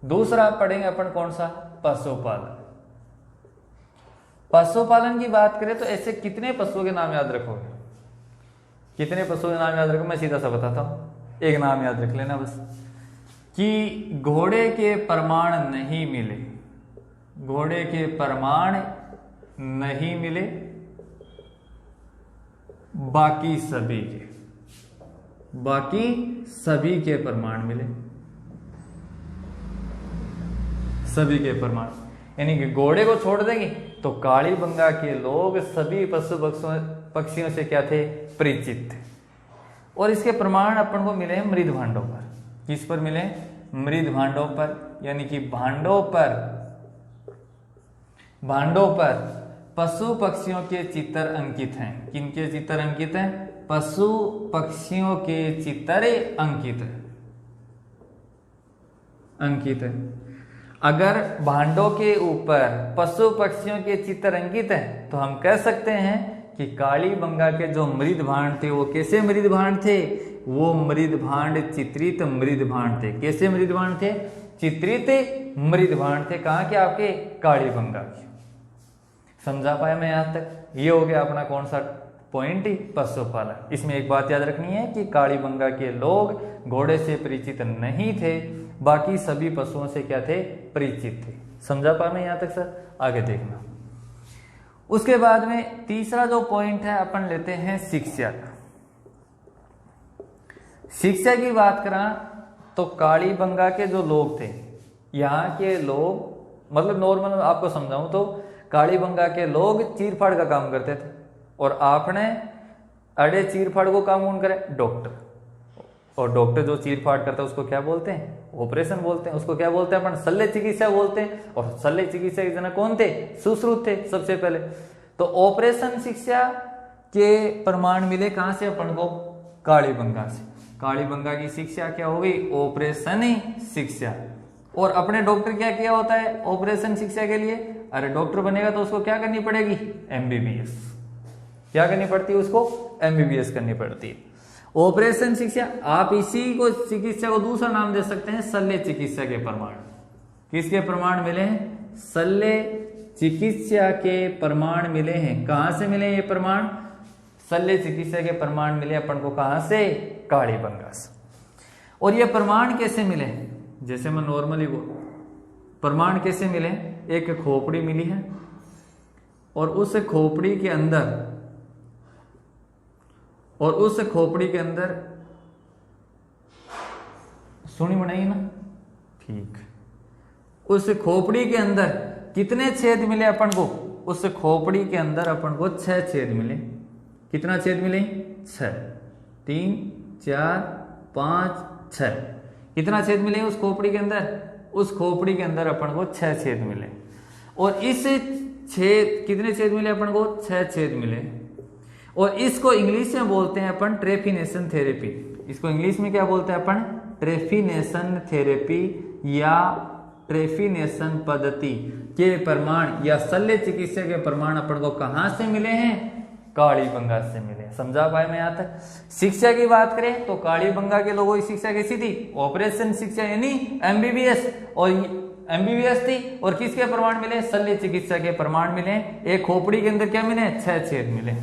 दूसरा पढ़ेंगे अपन कौन सा? पशुपालन। पशुपालन की बात करें तो ऐसे कितने पशुओं के नाम याद रखोगे? कितने पशुओं के नाम याद रखो? मैं सीधा सा बताता हूं, एक नाम याद रख लेना बस, कि घोड़े के प्रमाण नहीं मिले। घोड़े के प्रमाण नहीं मिले, बाकी सभी के, बाकी सभी के प्रमाण मिले। सभी के प्रमाण, यानी कि घोड़े को छोड़ देंगे तो कालीबंगा के लोग सभी पशु पक्षियों से क्या थे? परिचित थे। और इसके प्रमाण अपन को मिले हैं मृद भांडों पर। किस पर मिले? मृद भांडों पर, यानी कि भांडों पर, भांडों पर पशु पक्षियों के चित्र अंकित हैं। किनके चित्र अंकित हैं? पशु पक्षियों के चित्र अंकित है, अंकित है। अगर भांडों के ऊपर पशु पक्षियों के चित्र अंकित हैं तो हम कह सकते हैं कि कालीबंगा के जो मृद भांड थे वो कैसे मृद भांड थे? वो मृद भांड चित्रित मृद भांड थे। कैसे मृद भांड थे? चित्रित मृद भांड थे। कहाँ के? आपके कालीबंगा के। समझा पाया मैं यहां तक? ये हो गया अपना कौन सा पॉइंट? पशुपालन। इसमें एक बात याद रखनी है कि कालीबंगा के लोग घोड़े से परिचित नहीं थे, बाकी सभी पशुओं से क्या थे? परिचित थे। समझा पाया मैं यहां तक सर? आगे देखना। उसके बाद में तीसरा जो पॉइंट है अपन लेते हैं शिक्षा का। शिक्षा की बात करा तो कालीबंगा के जो लोग थे, यहाँ के लोग, मतलब नॉर्मल आपको समझाऊं तो कालीबंगा के लोग चीरफाड़ का काम करते थे। और आपने अड़े चीरफाड़ को काम कौन करे? डॉक्टर। और डॉक्टर जो चीरफाड़ करता है उसको क्या बोलते हैं? ऑपरेशन बोलते हैं। उसको क्या बोलते हैं अपन? शल्य चिकित्सा बोलते हैं। और शल्य चिकित्सा के जनक कौन थे? सुश्रुत थे सबसे पहले। तो ऑपरेशन शिक्षा के प्रमाण मिले कहां से अपन को? कालीबंगा से। कालीबंगा की शिक्षा क्या हो गई? ऑपरेशन शिक्षा। और अपने डॉक्टर क्या किया होता है ऑपरेशन शिक्षा के लिए? अरे डॉक्टर बनेगा तो उसको क्या करनी पड़ेगी? एमबीबीएस। क्या करनी पड़ती है उसको? एमबीबीएस करनी पड़ती है। ऑपरेशन शिक्षा, आप इसी को चिकित्सा को दूसरा नाम दे सकते हैं शल्य चिकित्सा के प्रमाण। किसके प्रमाण मिले हैं? शल्य चिकित्सा के प्रमाण मिले हैं। कहां से मिले ये प्रमाण? शल्य चिकित्सा के प्रमाण मिले अपन को कहां से? कालीबंगा से। और ये प्रमाण कैसे मिले? जैसे मैं नॉर्मली वो प्रमाण कैसे मिले? एक खोपड़ी मिली है और उस खोपड़ी के अंदर और उस खोपड़ी के अंदर सुनी बनाई ना, ठीक। उस खोपड़ी के अंदर कितने छेद मिले अपन को? उस खोपड़ी के अंदर अपन को 6 छेद मिले। कितना छेद मिले? 6। 3 4 5 6। कितना छेद मिले उस खोपड़ी के अंदर? उस खोपड़ी के अंदर अपन को 6 छेद मिले। और इस छेद, कितने छेद मिले अपन को? 6 छेद मिले। और इसको इंग्लिश में बोलते हैं अपन ट्रेफिनेशन थेरेपी। इसको इंग्लिश में क्या बोलते हैं अपन? ट्रेफिनेशन थेरेपी या ट्रेफिनेशन पद्धति के प्रमाण या शल्य चिकित्सा के प्रमाण अपन को कहां से मिले हैं? कालीबंगा से मिले। समझा पाए मैं यहाँ तक? शिक्षा की बात करें तो कालीबंगा के लोगों की शिक्षा कैसी थी? ऑपरेशन शिक्षा यानी एमबीबीएस, और एमबीबीएस थी। और किसके प्रमाण मिले? शल्य चिकित्सा के प्रमाण मिले। एक खोपड़ी के अंदर क्या मिले? 6 छेद मिले।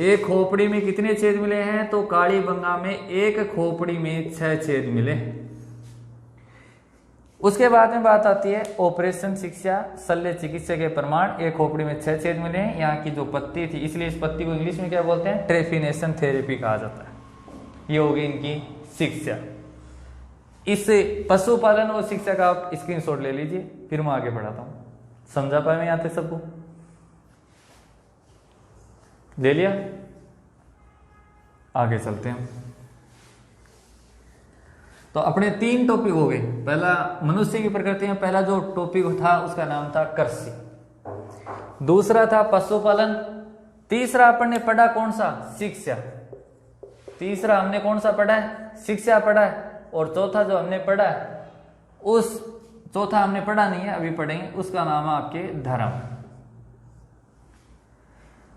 एक खोपड़ी में कितने छेद मिले हैं? तो कालीबंगा में एक खोपड़ी में 6 छेद मिले। उसके बाद में बात आती है ऑपरेशन शिक्षा शल्य चिकित्सा के प्रमाण। एक खोपड़ी में 6 छेद मिले हैं। यहाँ की जो पत्ती थी, इसलिए इस पत्ती को इंग्लिश में क्या बोलते हैं? ट्रेफिनेशन थेरेपी कहा जाता है। ये होगी इनकी शिक्षा। इस पशुपालन और शिक्षा का आप स्क्रीनशॉट ले लीजिए, फिर मैं आगे बढ़ाता हूं। समझा पाए मैं यहाँ तक सबको? ले लिया? आगे चलते हैं। तो अपने 3 टॉपिक हो गए। पहला मनुष्य की प्रकृति में पहला जो टॉपिक था उसका नाम था कृषि। दूसरा था पशुपालन। तीसरा अपन ने पढ़ा कौन सा? शिक्षा। तीसरा हमने कौन सा पढ़ा है? शिक्षा पढ़ा है। और चौथा जो हमने पढ़ा है, उस चौथा हमने पढ़ा नहीं है, अभी पढ़ेंगे, उसका नाम है आपके धर्म।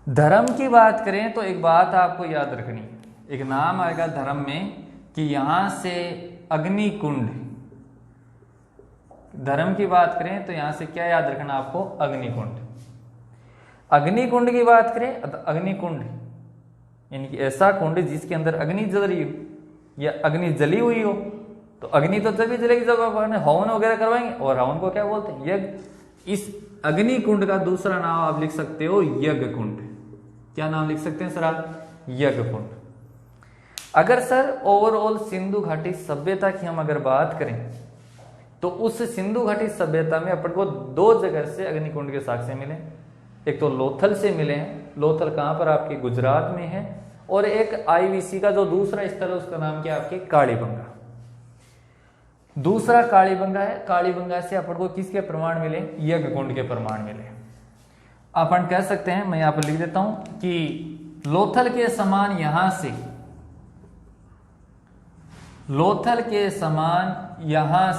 धर्म की बात करें तो एक बात आपको याद रखनी, एक नाम आएगा धर्म में कि यहां से अग्निकुंड। धर्म की बात करें तो यहां से क्या याद रखना आपको? अग्निकुंड। अग्निकुंड की बात करें तो अग्निकुंड यानी कि ऐसा कुंड जिसके अंदर अग्नि जल रही हो या अग्नि जली हुई हो। तो अग्नि तो तभी जलेगी जब अपन हवन वगैरह करवाएंगे, और हवन को क्या बोलते हैं? यज्ञ। इस अग्निकुंड का दूसरा नाम आप लिख सकते हो यज्ञ कुंड। क्या नाम लिख सकते हैं सर आप? यज्ञ कुंड। अगर सर ओवरऑल सिंधु घाटी सभ्यता की हम अगर बात करें तो उस सिंधु घाटी सभ्यता में अपन को 2 जगह से अग्निकुंड के साक्ष्य मिले। एक तो लोथल से मिले हैं। लोथल कहां पर? आपके गुजरात में है। और एक आईवीसी का जो दूसरा स्थल है उसका नाम क्या है? आपके कालीबंगा। दूसरा कालीबंगा है। कालीबंगा से अपन को किसके प्रमाण मिले? यज्ञ कुंड के प्रमाण मिले। अपन कह सकते हैं, मैं यहां पर लिख देता हूं कि लोथल के समान यहां से, लोथल के समान यहां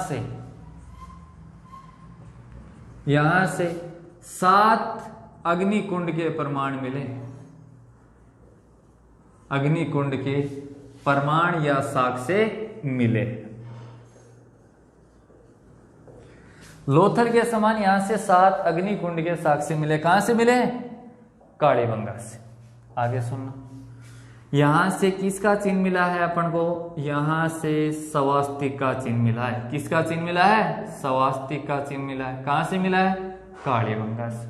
से 7 अग्निकुंड के प्रमाण मिले। अग्निकुंड के प्रमाण या साक्ष्य मिले। लोथल के समान यहां से 7 अग्निकुंड के साक्ष्य मिले। कहां से मिले? कालीबंगा से। आगे सुनना, यहां से किसका चिन्ह मिला है अपन को? यहां से स्वास्तिक का चिन्ह मिला है। किसका चिन्ह मिला है? स्वास्तिक का चिन्ह मिला है। कहां से मिला है? कालीबंगा से।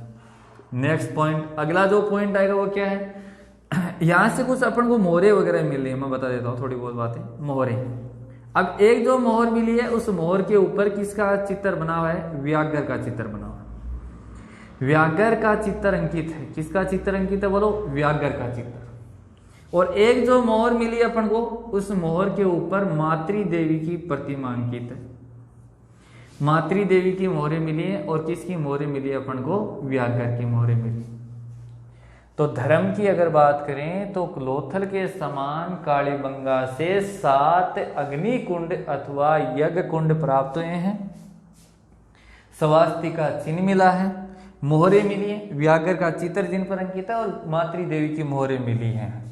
नेक्स्ट पॉइंट, अगला जो पॉइंट आएगा वो क्या है? यहां से कुछ अपन को मोहरे वगैरह मिल रही है, मैं बता देता हूं थोड़ी बहुत बातें। मोहरे, अब एक जो मोहर मिली है उस मोहर के ऊपर किसका चित्र बना हुआ है? व्याघ्र का चित्र बना हुआ है। व्याघ्र का चित्र अंकित है। किसका चित्र अंकित है? बोलो, व्याघ्र का चित्र। और एक जो मोहर मिली अपन को, उस मोहर के ऊपर मातृ देवी की प्रतिमा अंकित है। मातृ देवी की मोहरें मिली है। और किसकी मोहरें मिली है अपन को? व्याघ्र की मोहरें मिली। तो धर्म की अगर बात करें तो लोथल के समान कालीबंगा से 7 अग्निकुंड अथवा यज्ञ कुंड प्राप्त हुए हैं। स्वास्तिक का चिन्ह मिला है, मोहरे मिली है, व्याघ्र का चित्र जिन पर अंकित है, और मातृ देवी की मोहरे मिली हैं।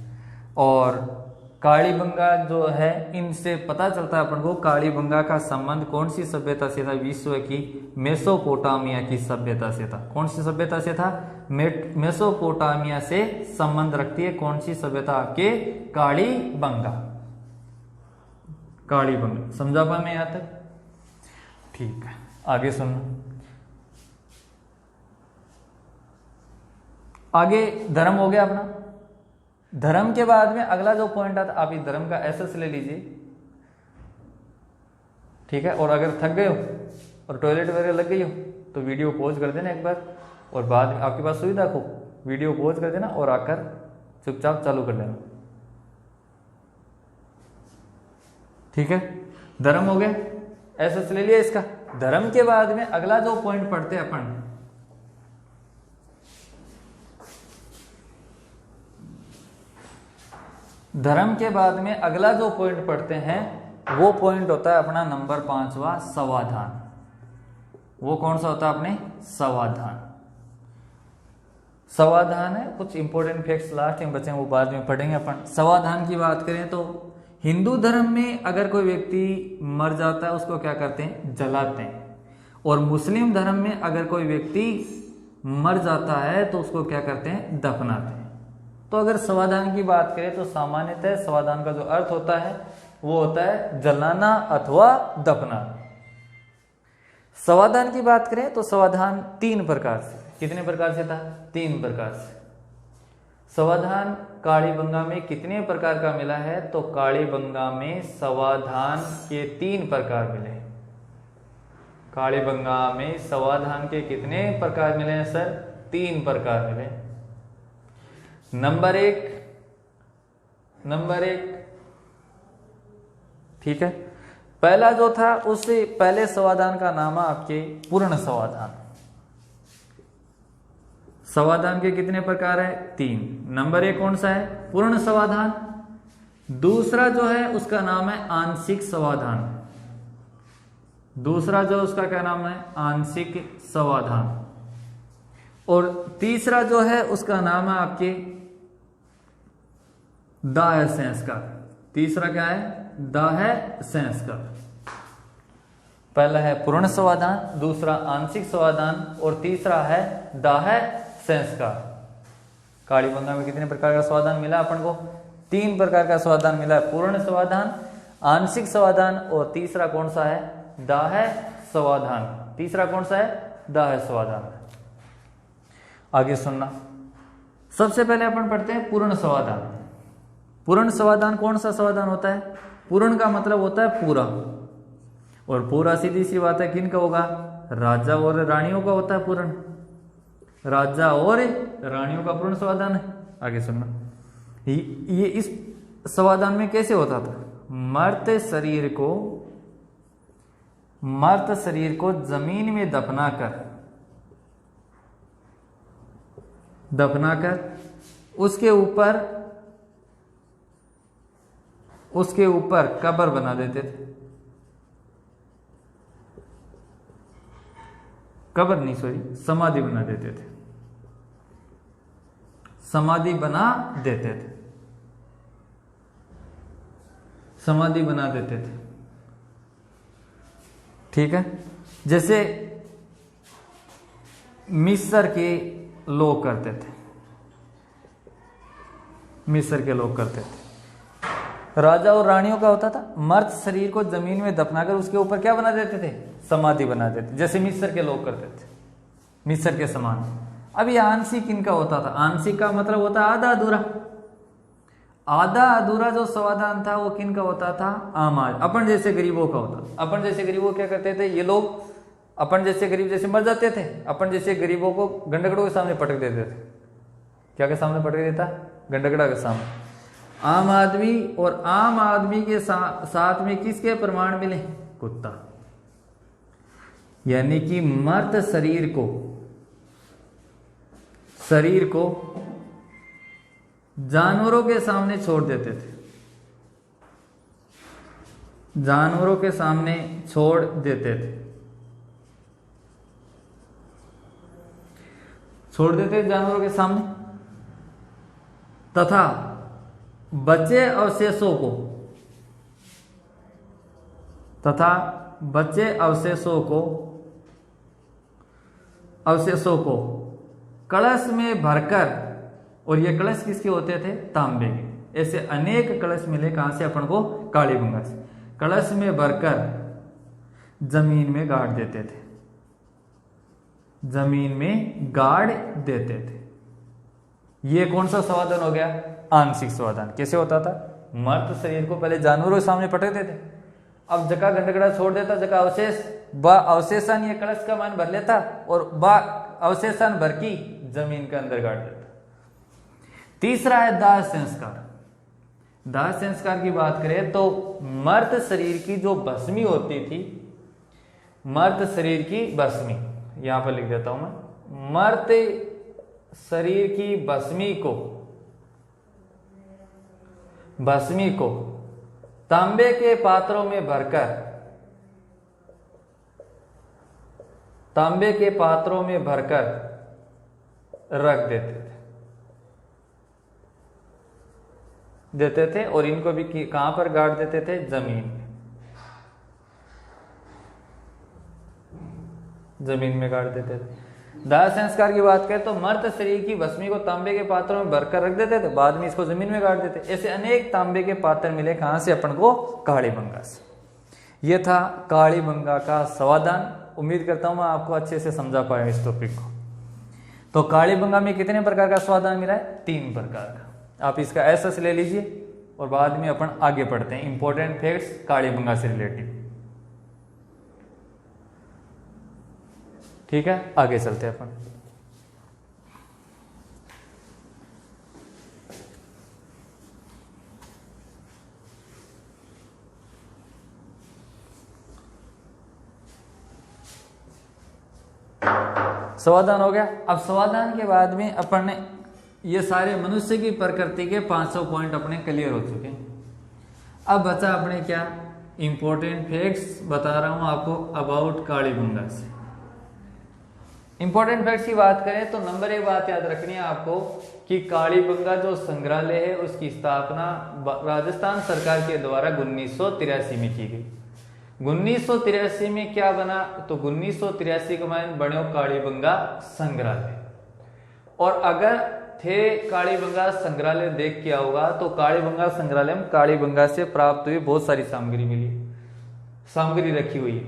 और कालीबंगा जो है, इनसे पता चलता है अपन को कालीबंगा का संबंध कौन सी सभ्यता से था? विश्व की मेसोपोटामिया की सभ्यता से था। कौन सी सभ्यता से था? मेसोपोटामिया से संबंध रखती है कौन सी सभ्यता? आपके कालीबंगा। कालीबंगा समझा पाए मैं यहां तक? ठीक है, आगे सुनना। आगे धर्म हो गया अपना। धर्म के बाद में अगला जो पॉइंट आता, आप इस धर्म का एसएस ले लीजिए, ठीक है। और अगर थक गए हो और टॉयलेट वगैरह लग गई हो तो वीडियो पॉज कर देना एक बार, और बाद में आपके पास सुविधा हो वीडियो पॉज कर देना और आकर चुपचाप चालू कर लेना, ठीक है। धर्म हो गया, एसएस ले लिया इसका। धर्म के बाद में अगला जो पॉइंट पढ़ते हैं अपन, धर्म के बाद में अगला जो पॉइंट पढ़ते हैं वो पॉइंट होता है अपना नंबर 5वां, समाधान। वो कौन सा होता है अपने? समाधान। समाधान है, कुछ इंपॉर्टेंट फैक्ट्स लास्ट में बचे हैं वो बाद में पढ़ेंगे अपन। समाधान की बात करें तो हिंदू धर्म में अगर कोई व्यक्ति मर जाता है उसको क्या करते हैं? जलाते हैं। और मुस्लिम धर्म में अगर कोई व्यक्ति मर जाता है तो उसको क्या करते हैं? दफनाते हैं। तो अगर समाधान की बात करें तो सामान्यतः समाधान का जो अर्थ होता है वो होता है जलाना अथवा दफनाना। समाधान की बात करें तो समाधान 3 प्रकार से, कितने प्रकार से था? 3 प्रकार से। समाधान कालीबंगा में कितने प्रकार का मिला है? तो कालीबंगा में समाधान के 3 प्रकार मिले। कालीबंगा में समाधान के कितने प्रकार मिले हैं सर? 3 प्रकार मिले। नंबर एक, ठीक है। पहला जो था उससे पहले समाधान का नाम है आपके पूर्ण समाधान। समाधान के कितने प्रकार है? 3। नंबर 1 कौन सा है? पूर्ण समाधान। दूसरा जो है उसका नाम है आंशिक समाधान। दूसरा जो उसका क्या नाम है? आंशिक समाधान। और तीसरा जो है उसका नाम है आपके दाह्य संस्कार। तीसरा क्या है? दाह्य संस्कार। पहला है पूर्ण समाधान, दूसरा आंशिक समाधान और तीसरा है दाह्य संस्कार। कालीबंगा में कितने प्रकार का समाधान मिला अपन को? 3 प्रकार का समाधान मिला है। पूर्ण समाधान, आंशिक समाधान और तीसरा कौन सा है? दाह्य समाधान। तीसरा कौन सा है? दाह्य समाधान। आगे सुनना। सबसे पहले अपन पढ़ते हैं पूर्ण समाधान। पूर्ण समाधान कौन सा समाधान होता है? पूर्ण का मतलब होता है पूरा, और पूरा सीधी सी बात है किन का होगा? राजा और रानियों का होता है पूर्ण। राजा और रानियों का पूर्ण समाधान है। आगे सुनना। ये इस समाधान में कैसे होता था? मृत शरीर को जमीन में दफनाकर उसके ऊपर कब्र बना देते थे। कब्र नहीं, सॉरी, समाधि बना देते थे। समाधि बना देते थे। समाधि बना देते थे, ठीक है। जैसे मिस्र के लोग करते थे। मिस्र के लोग करते थे। राजा और रानियों का होता था मर्द शरीर को जमीन में दफनाकर उसके ऊपर क्या बना देते थे? समाधि बना देते, जैसे मिस्र के लोग करते थे, मिस्र के समान। अब ये आंशिक इनका होता था। आंशिक का मतलब होता है आधा अधूरा। आधा अधूरा जो समाधान था वो किन का होता था? आम आदमी, अपन जैसे गरीबों का होता। अपन जैसे गरीबों क्या करते थे? ये लोग अपन जैसे गरीब जैसे मर जाते थे, अपन जैसे गरीबों को गंडकड़ों के सामने पटक देते थे। क्या के सामने पटक देता? गंडकड़ा के सामने। आम आदमी, और आम आदमी के साथ में किसके प्रमाण मिले? कुत्ता। यानी कि मर्द शरीर को जानवरों के सामने छोड़ देते थे। जानवरों के सामने छोड़ देते थे। छोड़ देते थे जानवरों के सामने, तथा बचे अवशेषों को कलश में भरकर, और ये कलश किसके होते थे? तांबे के। ऐसे अनेक कलश मिले। कहां से अपन को? कालीबंगा से। कलश में भरकर जमीन में गाड़ देते थे। जमीन में गाड़ देते थे। ये कौन सा समाधान हो गया? आंशिक स्वादान। कैसे होता था? मर्द शरीर को पहले जानवरों के सामने पटक देते, अब जगह गंडगड़ा छोड़ देता, जगह अवशेष अवशेषण ये कलश का मान भर लेता और अवशेषण भर की जमीन के अंदर गाड़ देता। तीसरा है दाह संस्कार। दाह संस्कार की बात करें तो मर्द शरीर की जो भस्मी होती थी, मर्द शरीर की भस्मी, यहां पर लिख देता हूं मैं, मर्द शरीर की भस्मी को तांबे के पात्रों में भरकर रख देते थे और इनको भी कहां पर गाड़ देते थे? जमीन में गाड़ देते थे। दाह संस्कार की बात करें तो मर्द शरीर की भस्मी को तांबे के पात्रों में भरकर रख देते थे, बाद में इसको जमीन में गाड़ देते। ऐसे अनेक तांबे के पात्र मिले, कहां से? अपन को कालीबंगा से। यह था कालीबंगा का समाधान। उम्मीद करता हूं मैं आपको अच्छे से समझा पाया इस टॉपिक को। तो कालीबंगा में कितने प्रकार का समाधान मिला है? 3 प्रकार का। आप इसका एसएस ले लीजिए और बाद में अपन आगे पढ़ते हैं इंपॉर्टेंट फैक्ट्स कालीबंगा से रिलेटेड। ठीक है, आगे चलते हैं अपन। समाधान हो गया। अब समाधान के बाद में अपन ने ये सारे मनुष्य की प्रकृति के 500 पॉइंट अपने क्लियर हो चुके हैं। अब बचा अपने क्या? इंपॉर्टेंट फैक्ट्स बता रहा हूं आपको अबाउट कालीबंगा से। इंपॉर्टेंट फैक्ट्स की बात करें तो नंबर 1 बात याद रखनी है आपको कि कालीबंगा जो संग्रहालय है उसकी स्थापना राजस्थान सरकार के द्वारा 1983 में की गई। 1983 में क्या बना? तो 1983 के बाद बने कालीबंगा संग्रहालय। और अगर थे कालीबंगा संग्रहालय देख किया होगा तो कालीबंगा संग्रहालय में कालीबंगा से प्राप्त हुई बहुत सारी सामग्री रखी हुई है।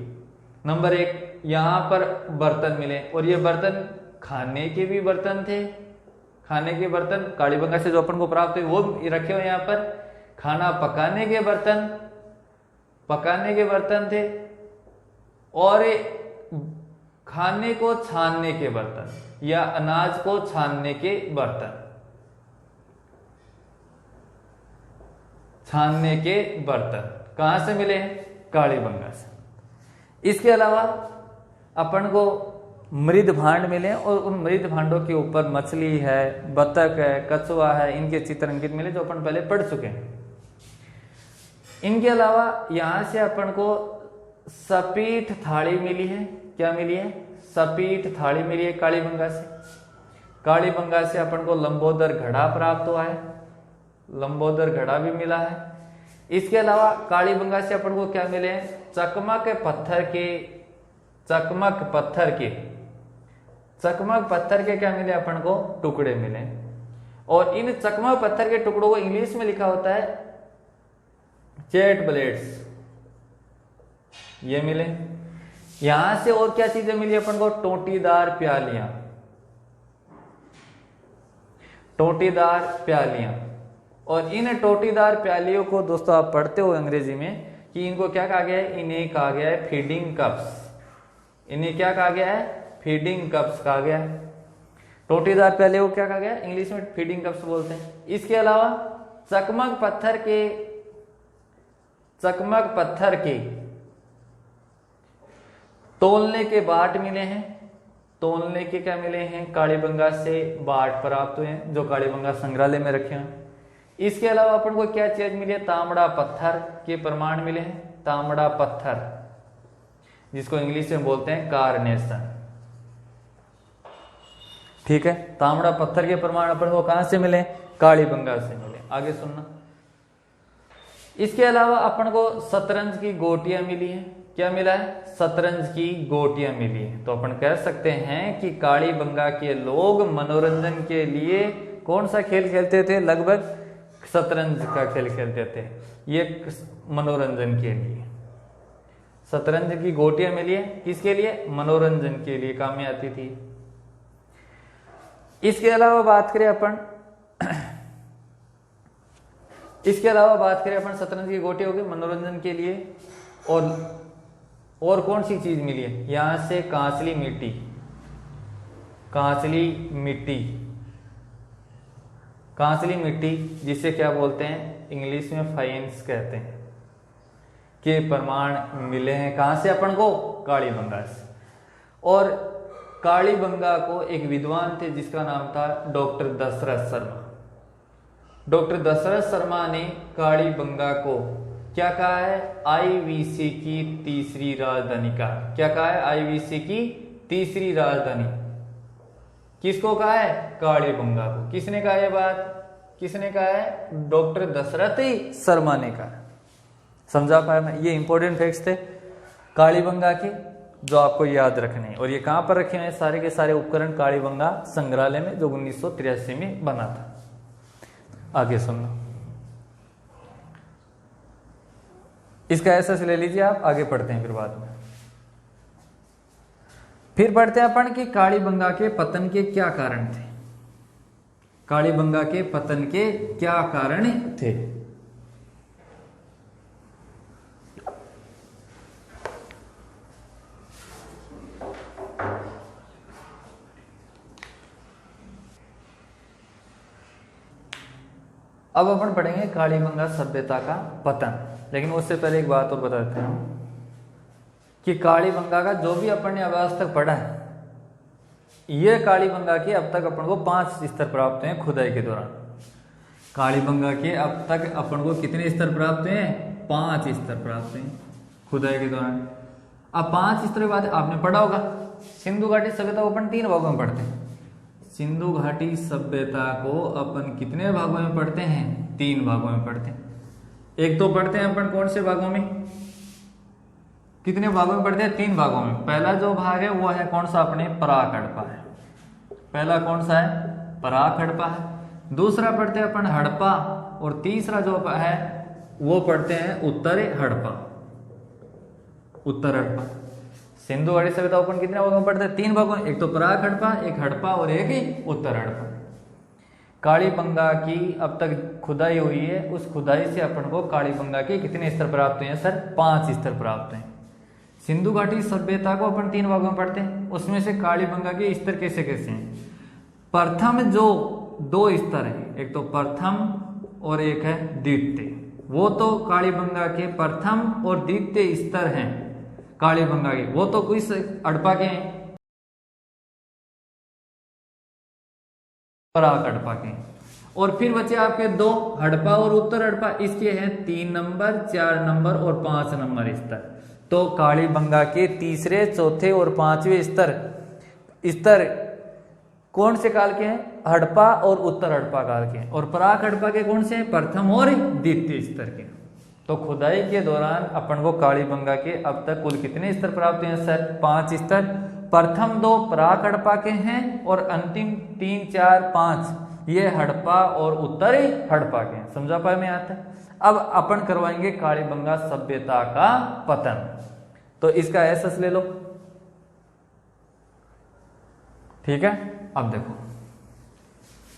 नंबर 1, यहाँ पर बर्तन मिले और ये बर्तन खाने के भी बर्तन थे। खाने के बर्तन कालीबंगा से जो अपन को प्राप्त हुए वो रखे हुए यहाँ पर। खाना पकाने के बर्तन थे और खाने को छानने के बर्तन या अनाज को छानने के बर्तन कहां से मिले हैं? कालीबंगा से। इसके अलावा अपन को मृद भांड मिले और उन मृद भांडों के ऊपर मछली है, बतख है, कछुआ है, इनके चित्र अंकित मिले जो अपन पहले पढ़ चुके हैं। इनके अलावा यहां से अपन को सपीठ थाली मिली है। क्या मिली है? सपीठ थाली मिली है कालीबंगा से। कालीबंगा से अपन को लंबोदर घड़ा प्राप्त हुआ है, लंबोदर घड़ा भी मिला है। इसके अलावा कालीबंगा से अपन को क्या मिले हैं? चकमक पत्थर के क्या मिले अपन को? टुकड़े मिले। और इन चकमक पत्थर के टुकड़ों को इंग्लिश में लिखा होता है चैट ब्लेड्स, ये मिले। यहां से और क्या चीजें मिली अपन को? टोटीदार प्यालियां। और इन टोटीदार प्यालियों को दोस्तों आप पढ़ते हो अंग्रेजी में कि इनको क्या कहा गया है? इन्हें कहा गया है फीडिंग कप्स। इन्हें क्या कहा गया है? फीडिंग कप्स कहा गया है। टोटीदार प्यालियों को क्या कहा गया है? इंग्लिश में फीडिंग कप्स बोलते हैं। इसके अलावा चकमक पत्थर के तोलने के बाट मिले हैं। तोलने के क्या मिले हैं? कालीबंगा से बाट प्राप्त हुए हैं जो कालीबंगा संग्रहालय में रखे हैं। इसके अलावा अपन को क्या चीज मिली है? तांबड़ा पत्थर के प्रमाण मिले हैं। तांबड़ा पत्थर जिसको इंग्लिश में बोलते हैं कार्नेशन। ठीक है, तांबड़ा पत्थर के प्रमाण अपन को कहां से मिले? कालीबंगा से मिले। आगे सुनना। इसके अलावा अपन को शतरंज की गोटियां मिली है। क्या मिला है? शतरंज की गोटियां मिली है। तो अपन कह सकते हैं कि कालीबंगा के लोग मनोरंजन के लिए कौन सा खेल खेलते थे? लगभग शतरंज का खेल खेलते थे। ये मनोरंजन के लिए शतरंज की गोटियां मिली है। किसके लिए? मनोरंजन के लिए काम में आती थी। इसके अलावा बात करें अपन इसके अलावा बात करें अपन शतरंज की गोटी होगी मनोरंजन के लिए, और कौन सी चीज मिली है यहां से? कांचली मिट्टी, कांचली मिट्टी, कांचली मिट्टी जिसे क्या बोलते हैं इंग्लिश में फाइन्स कहते हैं, के प्रमाण मिले हैं कहां से अपन को? कालीबंगा से। और कालीबंगा को एक विद्वान थे जिसका नाम था डॉक्टर दशरथ शर्मा। डॉक्टर दशरथ शर्मा ने कालीबंगा को क्या कहा है? आईवीसी की तीसरी राजधानी कहा। क्या कहा है? आईवीसी की तीसरी राजधानी। किसको कहा है? कालीबंगा को। किसने कहा यह बात? किसने कहा है? डॉक्टर दशरथ शर्मा ने कहा। समझा पाया मैं? ये इंपॉर्टेंट फैक्ट्स थे कालीबंगा के जो आपको याद रखने हैं। और ये कहां पर रखे हुए हैं? सारे के सारे उपकरण कालीबंगा संग्रहालय में जो 1983 में बना था। आगे सुनना, इसका एसएस ले लीजिए आप, आगे पढ़ते हैं फिर बाद में। फिर पढ़ते हैं अपन कि कालीबंगा के पतन के क्या कारण थे। कालीबंगा के पतन के क्या कारण थे? अब अपन पढ़ेंगे कालीबंगा सभ्यता का पतन। लेकिन उससे पहले एक बात और बता देते हैं कि कालीबंगा का जो भी अपन ने अब तक पढ़ा है, ये कालीबंगा के अब तक अपन को 5 स्तर प्राप्त हैं खुदाई के दौरान। कालीबंगा के अब तक अपन को कितने स्तर प्राप्त हैं? 5 स्तर प्राप्त हैं खुदाई के दौरान। अब 5 स्तर के बाद आपने पढ़ा होगा सिंधु घाटी सभ्यता को अपन 3 भागों में पढ़ते हैं। सिंधु घाटी सभ्यता को अपन कितने भागों में पढ़ते हैं? 3 भागों में पढ़ते हैं। एक तो पढ़ते हैं अपन कौन से भागों में? कितने भागों में पढ़ते हैं? 3 भागों में। पहला जो भाग है वो है कौन सा? अपने पराक हड़प्पा है। पहला कौन सा है? पराक हड़प्पा है। दूसरा पढ़ते हैं अपन हड़प्पा, और तीसरा जो है वो पढ़ते हैं उत्तर हड़प्पा। उत्तर हड़प्पा। सिंधु घाटी सभ्यता अपन कितने भागों में पढ़ते हैं? 3 भागों में। एक तो पराक हड़प्पा, एक हड़प्पा और एक ही उत्तर हड़प्पा। कालीबंगा की अब तक खुदाई हुई है, उस खुदाई से अपन को कालीबंगा के कितने स्तर प्राप्त हुए हैं सर? 5 स्तर प्राप्त हैं। सिंधु घाटी सभ्यता को अपन 3 भागों में पढ़ते हैं, उसमें से कालीबंगा के स्तर कैसे कैसे हैं? प्रथम जो 2 स्तर हैं, एक तो प्रथम और एक है द्वितीय, वो तो कालीबंगा के प्रथम और द्वितीय स्तर हैं कालीबंगा के, वो तो किस हड़प्पा के हैं? पराक हड़प्पा के। और फिर बचे आपके 2 हड़प्पा और उत्तर हड़प्पा, इसके हैं 3 नंबर, 4 नंबर और 5 नंबर स्तर। तो कालीबंगा के तीसरे, चौथे और 5वें स्तर कौन से काल के हैं? हड़प्पा और उत्तर हड़प्पा काल के हैं। और पराक हड़प्पा के कौन से हैं? प्रथम और द्वितीय स्तर के। तो खुदाई के दौरान अपन को कालीबंगा के अब तक कुल कितने स्तर प्राप्त हुए हैं सर? 5 स्तर। प्रथम 2 पराक हड़प्पा के हैं और अंतिम 3, 4, 5 ये हड़प्पा और उत्तर हड़प्पा के हैं। समझा पाए में आता है? अब अपन करवाएंगे कालीबंगा सभ्यता का पतन। तो इसका एसएस ले लो, ठीक है। अब देखो,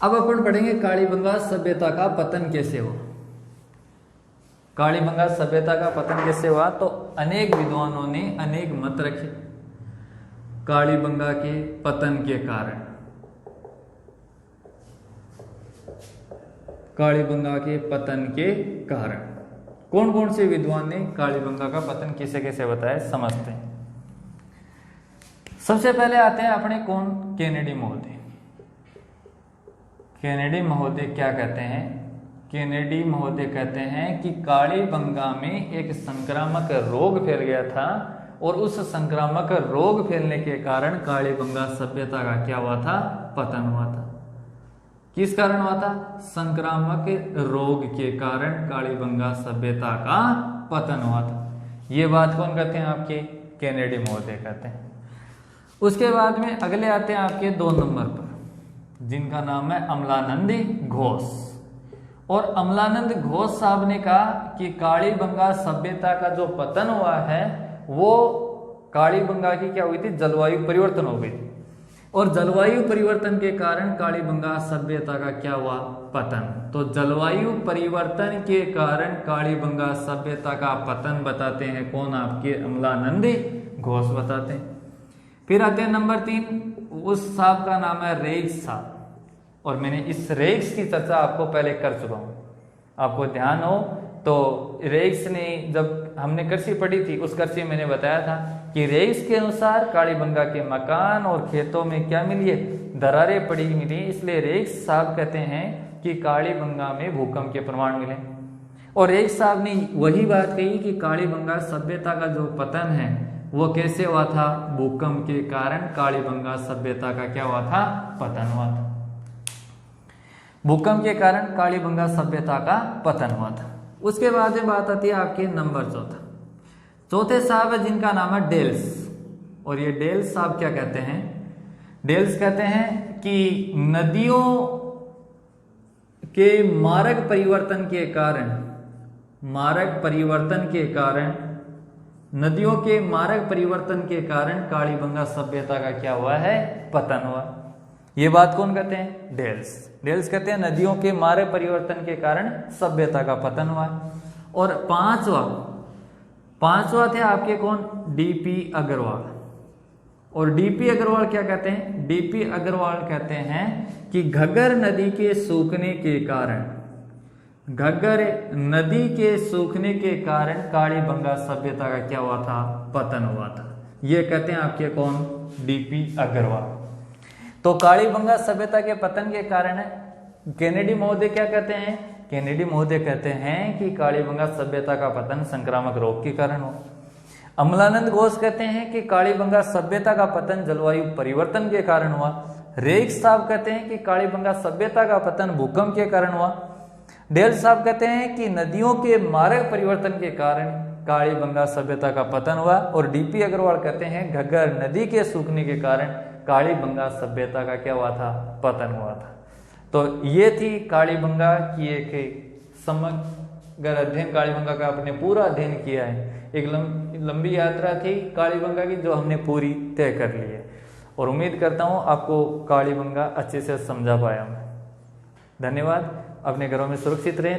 अब अपन पढ़ेंगे कालीबंगा सभ्यता का पतन कैसे हुआ। कालीबंगा सभ्यता का पतन कैसे हुआ? तो अनेक विद्वानों ने अनेक मत रखे कालीबंगा के पतन के कारण। कालीबंगा के पतन के कारण कौन कौन से विद्वान ने कालीबंगा का पतन कैसे कैसे बताया, समझते हैं। सबसे पहले आते हैं अपने कौन? केनेडी महोदय। केनेडी महोदय क्या कहते हैं? केनेडी महोदय कहते हैं कि कालीबंगा में एक संक्रामक रोग फैल गया था, और उस संक्रामक रोग फैलने के कारण कालीबंगा सभ्यता का क्या हुआ था? पतन हुआ था। किस कारण हुआ था? संक्रामक रोग के कारण कालीबंगा सभ्यता का पतन हुआ था। ये बात कौन कहते हैं? आपके केनेडी महोदय कहते हैं। उसके बाद में अगले आते हैं आपके 2 नंबर पर, जिनका नाम है अमलानंद घोष। और अमलानंद घोष साहब ने कहा कि कालीबंगा सभ्यता का जो पतन हुआ है वो कालीबंगा की क्या हुई थी? जलवायु परिवर्तन हो गई थी। और जलवायु परिवर्तन के कारण कालीबंगा सभ्यता का क्या हुआ? पतन। तो जलवायु परिवर्तन के कारण कालीबंगा सभ्यता का पतन बताते हैं कौन? आपके अमलानंद घोष बताते हैं। फिर आते हैं नंबर 3, उस साहब का नाम है रेग्स साहब, और मैंने इस रेग्स की चर्चा आपको पहले कर चुका हूं। आपको ध्यान हो तो रेग्स ने, जब हमने कृषि पढ़ी थी उस कृषि में मैंने बताया था कि रेग्स के अनुसार कालीबंगा के मकान और खेतों में क्या मिली है? दरारें पड़ी मिली। इसलिए रेग्स साहब कहते हैं कि कालीबंगा में भूकंप के प्रमाण मिले। और रेग्स साहब ने वही बात कही कि कालीबंगा सभ्यता का जो पतन है वो कैसे हुआ था? भूकंप के कारण कालीबंगा सभ्यता का क्या हुआ था? पतन हुआ था। भूकंप के कारण कालीबंगा सभ्यता का पतन हुआ था। उसके बाद में बात आती है आपके नंबर 4। चौथे साहब है जिनका नाम है डेल्स, और ये डेल्स साहब क्या कहते हैं? डेल्स कहते हैं कि नदियों के मार्ग परिवर्तन के कारण, नदियों के मार्ग परिवर्तन के कारण कालीबंगा सभ्यता का क्या हुआ है? पतन हुआ। ये बात कौन कहते हैं? डेल्स कहते हैं नदियों के मार्ग परिवर्तन के कारण सभ्यता का पतन हुआ। और पांचवा थे आपके कौन? डीपी अग्रवाल। और डीपी अग्रवाल क्या कहते हैं? डीपी अग्रवाल कहते हैं कि घग्गर नदी के सूखने के कारण कालीबंगा सभ्यता का क्या हुआ था? पतन हुआ था। ये कहते हैं आपके कौन? डीपी अग्रवाल। तो कालीबंगा सभ्यता के पतन के कारण है। केनेडी महोदय क्या कहते हैं? केनेडी महोदय कहते हैं कि कालीबंगा सभ्यता का पतन संक्रामक रोग के कारण हो। अमलानंद घोष कहते हैं कि कालीबंगा सभ्यता का पतन जलवायु परिवर्तन के कारण हुआ। रेग्स साहब कहते हैं कि कालीबंगा सभ्यता का पतन भूकंप के कारण हुआ। डेल साहब कहते हैं कि नदियों के मार्ग परिवर्तन के कारण कालीबंगा सभ्यता का पतन हुआ। और डीपी अग्रवाल कहते हैं घग्गर नदी के सूखने के कारण कालीबंगा सभ्यता का क्या हुआ था? पतन हुआ था। तो ये थी कालीबंगा की एक समग्र अध्ययन। कालीबंगा का आपने पूरा अध्ययन किया है। एक लंबी यात्रा थी कालीबंगा की जो हमने पूरी तय कर ली है, और उम्मीद करता हूँ आपको कालीबंगा अच्छे से समझा पाया मैं। धन्यवाद। अपने घरों में सुरक्षित रहें।